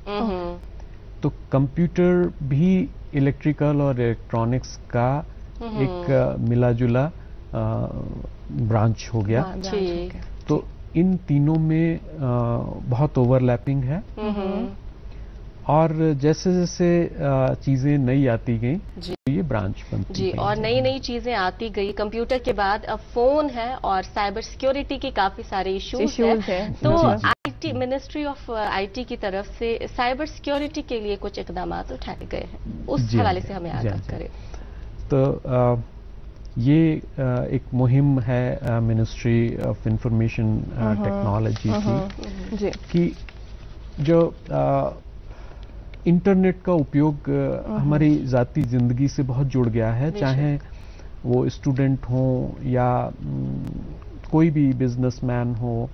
तो कंप्यूटर भी इलेक्ट्रिकल और इलेक्ट्रॉनिक्स का एक मिला जुला ब्रांच हो गया। तो इन तीनों में बहुत ओवरलैपिंग है और जैसे जैसे चीजें नई आती गई ये ब्रांच बनती गई। और नई नई चीजें आती गई। कंप्यूटर के बाद अब फोन है और साइबर सिक्योरिटी के काफी सारे इश्यूज हैं। तो IT मिनिस्ट्री ऑफ IT की तरफ से साइबर सिक्योरिटी के लिए कुछ इकदाम उठाए गए हैं, उस हवाले से हमें आगाह करें। तो ये एक मुहिम है मिनिस्ट्री ऑफ इंफॉर्मेशन टेक्नोलॉजी की कि जो इंटरनेट का उपयोग हमारी ज़ाती ज़िंदगी से बहुत जुड़ गया है, चाहे वो स्टूडेंट हो या कोई भी बिजनेसमैन हो,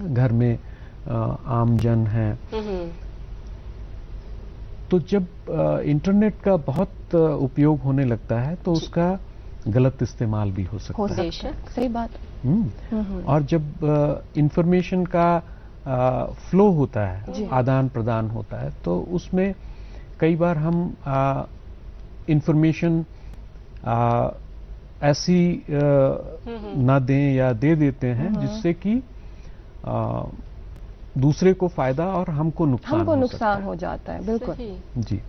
घर में आमजन हैं, तो जब इंटरनेट का बहुत उपयोग होने लगता है तो उसका गलत इस्तेमाल भी हो सकता है। सही बात। और जब इंफॉर्मेशन का फ्लो होता है, आदान प्रदान होता है, तो उसमें कई बार हम इंफॉर्मेशन ऐसी ना दें या दे देते हैं जिससे कि दूसरे को फायदा और हमको नुकसान हो जाता है। बिल्कुल जी।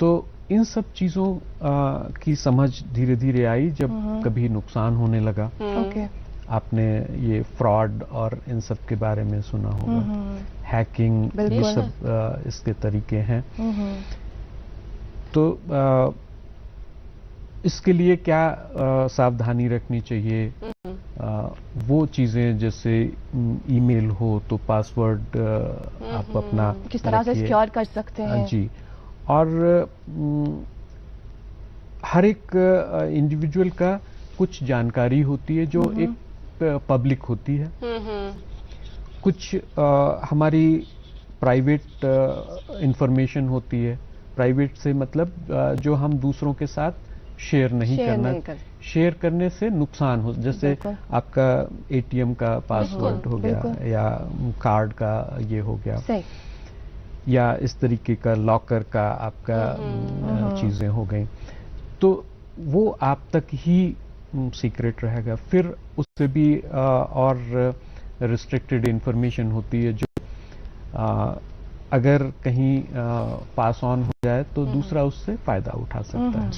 तो इन सब चीजों की समझ धीरे धीरे आई जब कभी नुकसान होने लगा। आपने ये फ्रॉड और इन सब के बारे में सुना होगा, हैकिंग, ये सब इसके तरीके हैं। तो इसके लिए क्या सावधानी रखनी चाहिए? वो चीजें जैसे ईमेल हो तो पासवर्ड आप अपना किस तरह से सिक्योर कर सकते हैं। जी। और हर एक इंडिविजुअल का कुछ जानकारी होती है जो एक पब्लिक होती है, कुछ हमारी प्राइवेट इंफॉर्मेशन होती है। प्राइवेट से मतलब जो हम दूसरों के साथ शेयर नहीं करना। शेयर करने से नुकसान हो, जैसे आपका एटीएम का पासवर्ड हो गया या कार्ड का ये हो गया, या इस तरीके का लॉकर का आपका चीजें हो गई, तो वो आप तक ही सीक्रेट रहेगा। फिर उससे भी और रिस्ट्रिक्टेड इंफॉर्मेशन होती है जो अगर कहीं पास ऑन हो जाए तो दूसरा उससे फायदा उठा सकता है।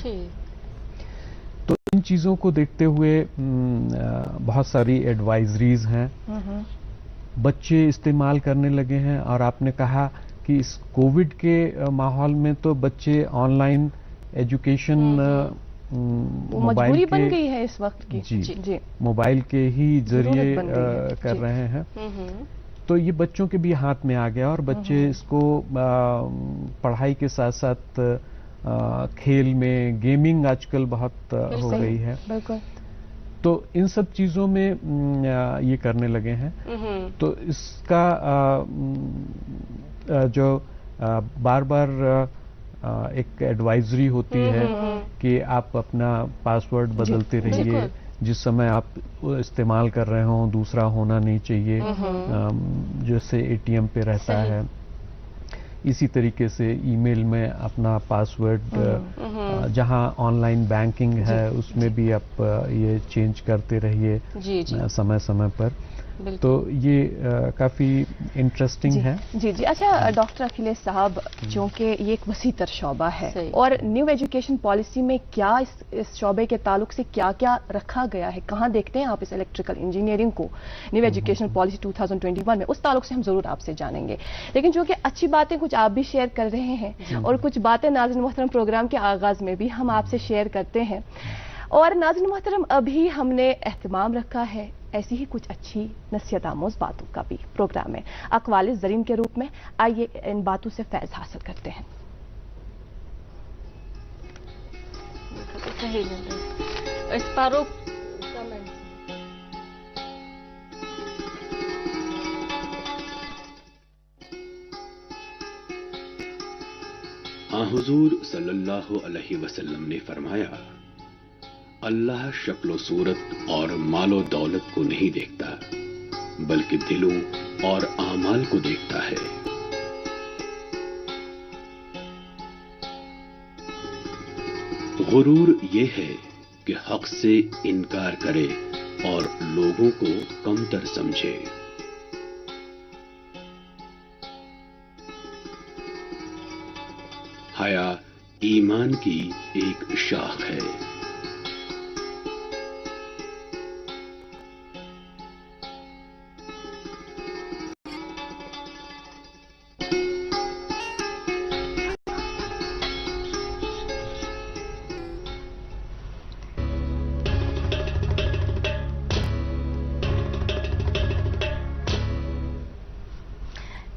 तो इन चीजों को देखते हुए बहुत सारी एडवाइजरीज हैं, बच्चे इस्तेमाल करने लगे हैं। और आपने कहा कि इस कोविड के माहौल में तो बच्चे ऑनलाइन एजुकेशन मोबाइल बन गई है इस वक्त की। जी, मोबाइल के ही जरिए कर रहे हैं। तो ये बच्चों के भी हाथ में आ गया और बच्चे इसको पढ़ाई के साथ साथ खेल में, गेमिंग आजकल बहुत हो गई है। तो इन सब चीजों में ये करने लगे हैं। तो इसका जो बार बार एक एडवाइजरी होती है कि आप अपना पासवर्ड बदलते रहिए, जिस समय आप इस्तेमाल कर रहे हो दूसरा होना नहीं चाहिए, जैसे एटीएम पे रहता है। इसी तरीके से ईमेल में अपना पासवर्ड, जहां ऑनलाइन बैंकिंग है उसमें भी आप ये चेंज करते रहिए समय समय पर। तो ये काफी इंटरेस्टिंग है। जी। अच्छा डॉक्टर अखिलेश साहब, जो कि ये एक वसी तर शोबा है और न्यू एजुकेशन पॉलिसी में क्या इस शोबे के ताल्लुक से क्या क्या रखा गया है, कहाँ देखते हैं आप इस इलेक्ट्रिकल इंजीनियरिंग को न्यू एजुकेशन पॉलिसी 2021 में? उस ताल्लुक से हम जरूर आपसे जानेंगे। लेकिन जो कि अच्छी बातें कुछ आप भी शेयर कर रहे हैं और कुछ बातें नाज़रीन मोहतरम प्रोग्राम के आगाज में भी हम आपसे शेयर करते हैं। और नाज़रीन मोहतरम, अभी हमने एहतमाम रखा है ऐसी ही कुछ अच्छी नसीहत आमोज बातों का भी प्रोग्राम है अक़वाल ज़रीन के रूप में। आइए इन बातों से फैज़ हासिल करते हैं। हुजूर सल्लल्लाहु अलैहि वसल्लम ने फरमाया, अल्लाह शक्लो सूरत और मालो दौलत को नहीं देखता, बल्कि दिलों और आमाल को देखता है। गुरूर ये है कि हक से इनकार करे और लोगों को कमतर समझे। हया ईमान की एक शाख है।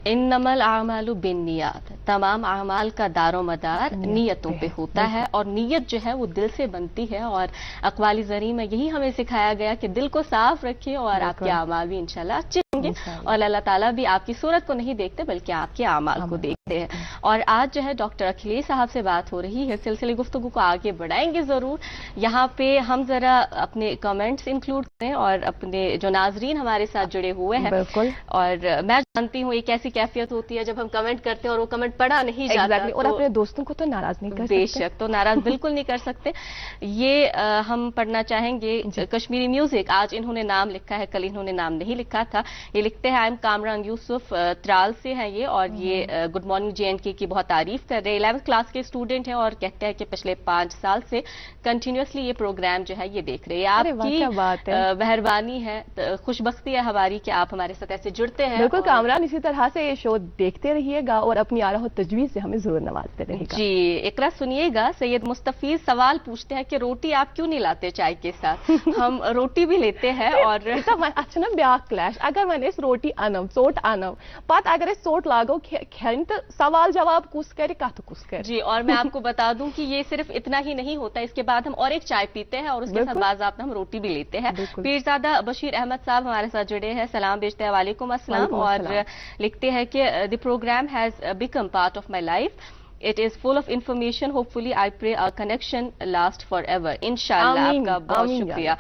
इन्नमल आमालु बिन्नियात, तमाम आमाल का दारो मदार नीयतों पे होता है और नीयत जो है वो दिल से बनती है। और अक़वाली ज़री में यही हमें सिखाया गया कि दिल को साफ रखिए और आपके आमाल भी इंशाल्लाह अच्छे होंगे। और अल्लाह ताला भी आपकी सूरत को नहीं देखते बल्कि आपके आमाल को देखते हैं। और आज जो है डॉक्टर अखिलेश साहब से बात हो रही है, सिलसिले गुफ्तगू को आगे बढ़ाएंगे जरूर। यहाँ पे हम जरा अपने कमेंट्स इंक्लूड करें और अपने जो नाजरीन हमारे साथ जुड़े हुए हैं। बिल्कुल। और मैं जानती हूँ एक ऐसी कैफियत होती है जब हम कमेंट करते हैं और वो कमेंट पढ़ा नहीं जाता। और अपने दोस्तों को तो नाराज नहीं कर सकते। बेशक, तो नाराज बिल्कुल नहीं कर सकते। ये हम पढ़ना चाहेंगे। कश्मीरी म्यूजिक, आज इन्होंने नाम लिखा है, कल इन्होंने नाम नहीं लिखा था। ये लिखते हैं आई एम कामरान यूसुफ, त्राल से हैं ये, और ये गुड मॉर्निंग JNK की बहुत तारीफ कर रहे हैं। 11th क्लास के स्टूडेंट हैं और कहते हैं कि पिछले 5 साल से कंटिन्यूअसली ये प्रोग्राम जो है ये देख रहे हैं। आपकी मेहरबानी है, खुशबख्ती है हमारी कि आप हमारे साथ ऐसे जुड़ते हैं। बिल्कुल कामरान, इसी तरह से ये शो देखते रहिएगा और अपनी आराह और तजवीज़ से हमें जरूर नवाजते रहिएगा। जी, इकरा सुनिएगा। सैयद मुस्तफीज सवाल पूछते हैं कि रोटी आप क्यों नहीं लाते चाय के साथ? हम रोटी भी लेते हैं। और अच्छा ना ब्याह क्लैश, अगर मैंने रोटी अनम सोट अनम पत अगर सोट लागो खेन तो सवाल जवाब कुछ करे कत कुछ करे। जी, और मैं आपको बता दूं कि ये सिर्फ इतना ही नहीं होता, इसके बाद हम और एक चाय पीते हैं और उसके साथ बाज़ाब्ता हम रोटी भी लेते हैं। पीरजादा बशीर अहमद साहब हमारे साथ जुड़े हैं, सलाम भेजते हैं। वालेकुम अस्सलाम। और लिखते हैं कि the programme has become part of my life. It is full of information. Hopefully, I pray our connection last forever. इंशाल्लाह। आपका बहुत शुक्रिया।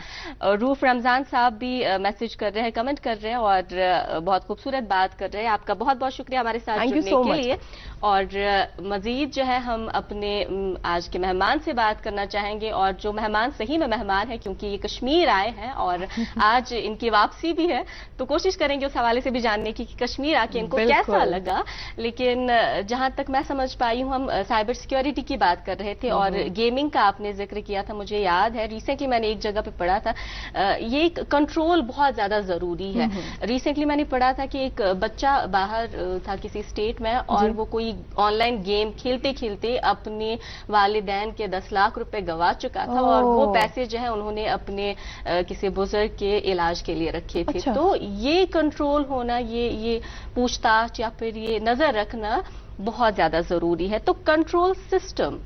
रूफ रमजान साहब भी मैसेज कर रहे हैं, कमेंट कर रहे हैं और बहुत खूबसूरत बात कर रहे हैं। आपका बहुत बहुत शुक्रिया हमारे साथ जुड़ने के लिए। और मजीद जो है हम अपने आज के मेहमान से बात करना चाहेंगे, और जो मेहमान सही में मेहमान है क्योंकि ये कश्मीर आए हैं और आज इनकी वापसी भी है, तो कोशिश करेंगे उस हवाले से भी जानने की कि कश्मीर आके इनको कैसा लगा। लेकिन जहां तक मैं समझ पाई हूँ, हम साइबर सिक्योरिटी की बात कर रहे थे और गेमिंग का आपने जिक्र किया था। मुझे याद है रिसेंटली मैंने एक जगह पे पढ़ा था, ये एक कंट्रोल बहुत ज्यादा जरूरी है। रिसेंटली मैंने पढ़ा था कि एक बच्चा बाहर था किसी स्टेट में और वो कोई ऑनलाइन गेम खेलते खेलते अपने वालिदैन के 10 लाख रुपए गवा चुका था और वो पैसे जो है उन्होंने अपने किसी बुजुर्ग के इलाज के लिए रखे थे। अच्छा। तो ये कंट्रोल होना, ये पूछताछ या फिर ये नजर रखना बहुत ज्यादा जरूरी है। तो कंट्रोल सिस्टम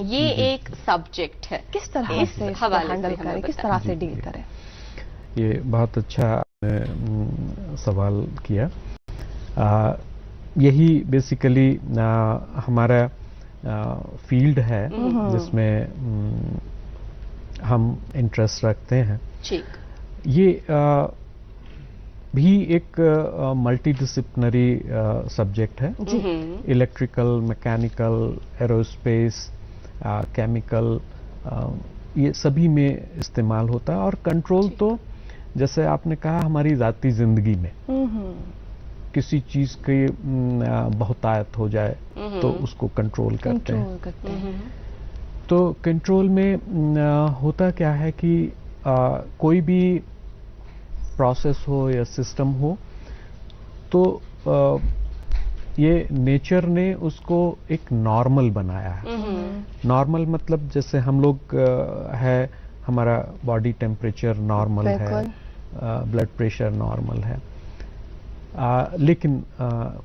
ये एक सब्जेक्ट है, किस तरह से हवाले से करें, किस तरह से डील करें? ये बहुत अच्छा आपने सवाल किया। यही बेसिकली हमारा फील्ड है जिसमें हम इंटरेस्ट रखते हैं। ये भी एक मल्टीडिसिप्लिनरी सब्जेक्ट है। इलेक्ट्रिकल, मैकेनिकल, एरोस्पेस, केमिकल, ये सभी में इस्तेमाल होता है। और कंट्रोल तो जैसे आपने कहा हमारी ज़ाती जिंदगी में किसी चीज की बहुतायत हो जाए तो उसको कंट्रोल करते हैं। तो कंट्रोल में होता क्या है कि कोई भी प्रोसेस हो या सिस्टम हो तो ये नेचर ने उसको एक नॉर्मल बनाया है। नॉर्मल मतलब जैसे हम लोग है, हमारा बॉडी टेम्परेचर नॉर्मल है, ब्लड प्रेशर नॉर्मल है, लेकिन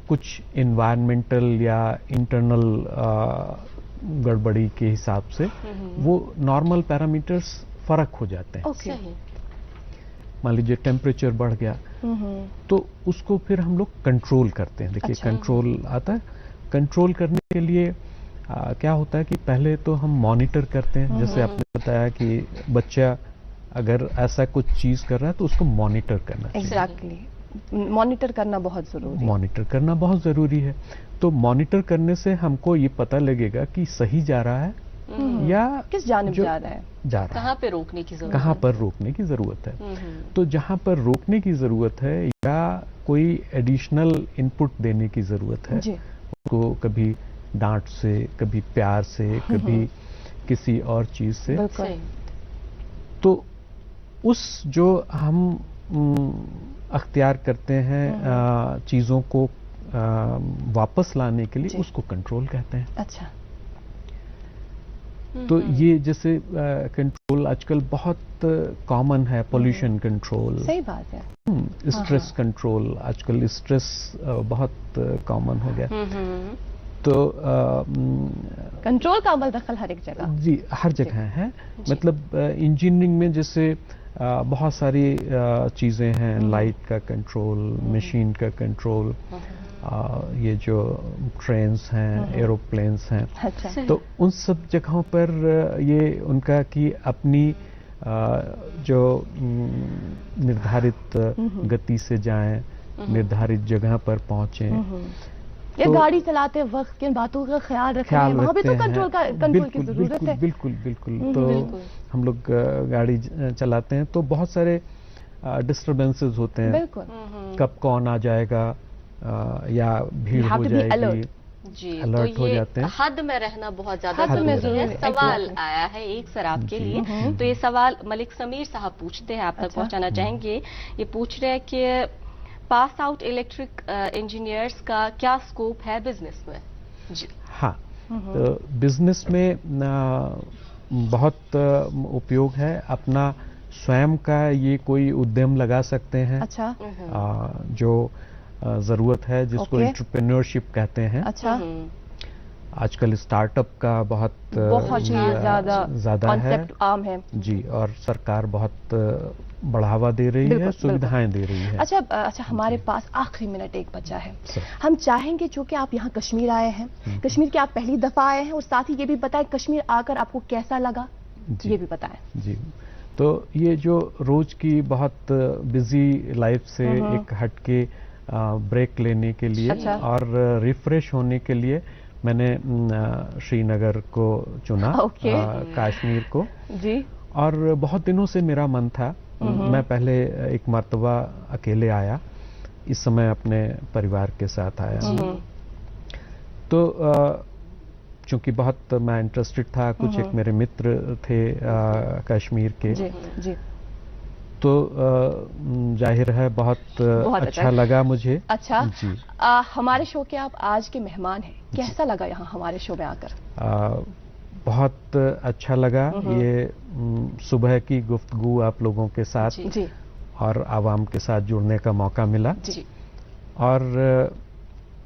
कुछ इन्वायरमेंटल या इंटरनल गड़बड़ी के हिसाब से वो नॉर्मल पैरामीटर्स फर्क हो जाते हैं। मान लीजिए टेम्परेचर बढ़ गया तो उसको फिर हम लोग कंट्रोल करते हैं। देखिए कंट्रोल आता है, कंट्रोल करने के लिए क्या होता है कि पहले तो हम मॉनिटर करते हैं। जैसे आपने बताया कि बच्चा अगर ऐसा कुछ चीज कर रहा है तो उसको मॉनिटर करना चाहिए। एग्जैक्टली, मॉनिटर करना बहुत जरूरी है। मॉनिटर करना बहुत जरूरी है। तो मॉनिटर करने से हमको ये पता लगेगा कि सही जा रहा है या किस जानिब जा रहा है, कहाँ पे रोकने की जरूरत, कहाँ पर रोकने की जरूरत है। तो जहाँ पर रोकने की जरूरत है या कोई एडिशनल इनपुट देने की जरूरत है, उसको कभी डांट से, कभी प्यार से, कभी किसी और चीज से, तो उस जो हम अख्तियार करते हैं चीजों को वापस लाने के लिए, उसको कंट्रोल कहते हैं। अच्छा। तो ये जैसे कंट्रोल आजकल बहुत कॉमन है, पोल्यूशन कंट्रोल, सही बात है, स्ट्रेस कंट्रोल, आजकल स्ट्रेस बहुत कॉमन हो गया। तो कंट्रोल का अमल दखल हर एक जगह, जी हर जगह है। मतलब इंजीनियरिंग में जैसे बहुत सारी चीज़ें हैं, लाइट का कंट्रोल, मशीन का कंट्रोल, ये जो ट्रेन्स हैं, एरोप्लेन्स हैं, अच्छा, तो उन सब जगहों पर ये उनका कि अपनी जो निर्धारित गति से जाएं, निर्धारित जगह पर पहुंचें। ये तो गाड़ी चलाते वक्त किन बातों का ख्याल रखते हैं, वहाँ भी तो कंट्रोल की जरूरत है। बिल्कुल बिल्कुल। तो हम लोग गाड़ी चलाते हैं तो बहुत सारे डिस्टर्बेंसेस होते हैं, बिल्कुल, कब कौन आ जाएगा या भीड़ हो जाएगी, जी, अलर्ट तो हो ये जाते हैं। हद में रहना बहुत ज्यादा हद में जरूरी है। जरूरी, सवाल आया है एक सर आपके लिए, तो ये सवाल मलिक समीर साहब पूछते हैं, आप तक पहुंचाना चाहेंगे। ये पूछ रहे हैं कि पास आउट इलेक्ट्रिक इंजीनियर्स का क्या स्कोप है बिजनेस में? जी हाँ, तो बिजनेस में बहुत उपयोग है। अपना स्वयं का ये कोई उद्यम लगा सकते हैं। अच्छा, जो जरूरत है, जिसको एंटरप्रेन्योरशिप कहते हैं। अच्छा, आजकल स्टार्टअप का बहुत ज्यादा है, आम है जी, और सरकार बहुत बढ़ावा दे रही है, सुविधाएं दे रही है। अच्छा, हमारे पास आखिरी मिनट एक बचा है। हम चाहेंगे, चूंकि आप यहाँ कश्मीर आए हैं, कश्मीर के आप पहली दफा आए हैं, और साथ ही ये भी बताएं कश्मीर आकर आपको कैसा लगा, ये भी बताएं। जी, तो ये जो रोज की बहुत बिजी लाइफ से एक हटके ब्रेक लेने के लिए और रिफ्रेश होने के लिए मैंने श्रीनगर को चुना, कश्मीर को। जी, और बहुत दिनों से मेरा मन था, मैं पहले एक मर्तबा अकेले आया, इस समय अपने परिवार के साथ आया। तो चूंकि बहुत मैं इंटरेस्टेड था, कुछ एक मेरे मित्र थे कश्मीर के, जी, तो जाहिर है बहुत अच्छा लगा मुझे। अच्छा जी, हमारे शो के आप आज के मेहमान हैं, कैसा लगा यहाँ हमारे शो में आकर? बहुत अच्छा लगा। ये सुबह की गुफ्तगू आप लोगों के साथ जी, और आवाम के साथ जुड़ने का मौका मिला जी, और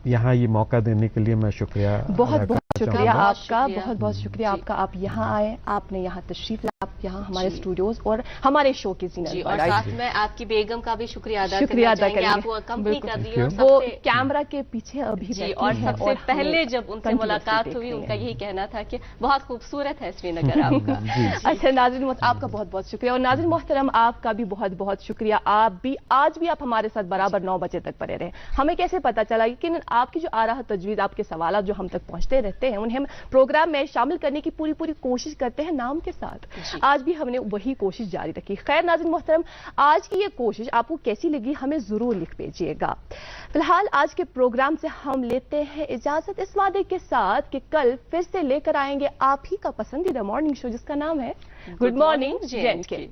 यहाँ ये मौका देने के लिए मैं शुक्रिया, बहुत बहुत शुक्रिया आपका, बहुत बहुत शुक्रिया आपका। आप यहाँ आए, आपने यहाँ तशरीफ लाया, आप यहाँ हमारे स्टूडियोज और हमारे शो की ज़ीनत और साथ में आपकी बेगम का भी शुक्रिया अदा करेंगे। आप वो कंपनी कर रही है, वो कैमरा के पीछे अभी जी, और सबसे पहले जब उनसे मुलाकात हुई, उनका यही कहना था कि बहुत खूबसूरत है श्रीनगर आपका। अच्छा नाज़रीन, आपका बहुत बहुत शुक्रिया, और नाज़रीन मोहतरम आपका भी बहुत बहुत शुक्रिया। आप भी आज भी आप हमारे साथ बराबर 9 बजे तक बने रहे। हमें कैसे पता चला कि आपकी जो आ रहा तजवीज़, आपके सवाल जो हम तक पहुंचते रहते हैं, उन्हें हम प्रोग्राम में शामिल करने की पूरी कोशिश करते हैं नाम के साथ। आज भी हमने वही कोशिश जारी रखी। खैर नाज़रीन मोहतरम, आज की ये कोशिश आपको कैसी लगी हमें जरूर लिख भेजिएगा। फिलहाल आज के प्रोग्राम से हम लेते हैं इजाजत, इस वादे के साथ कि कल फिर से लेकर आएंगे आप ही का पसंदीदा मॉर्निंग शो, जिसका नाम है गुड मॉर्निंग जे एंड के।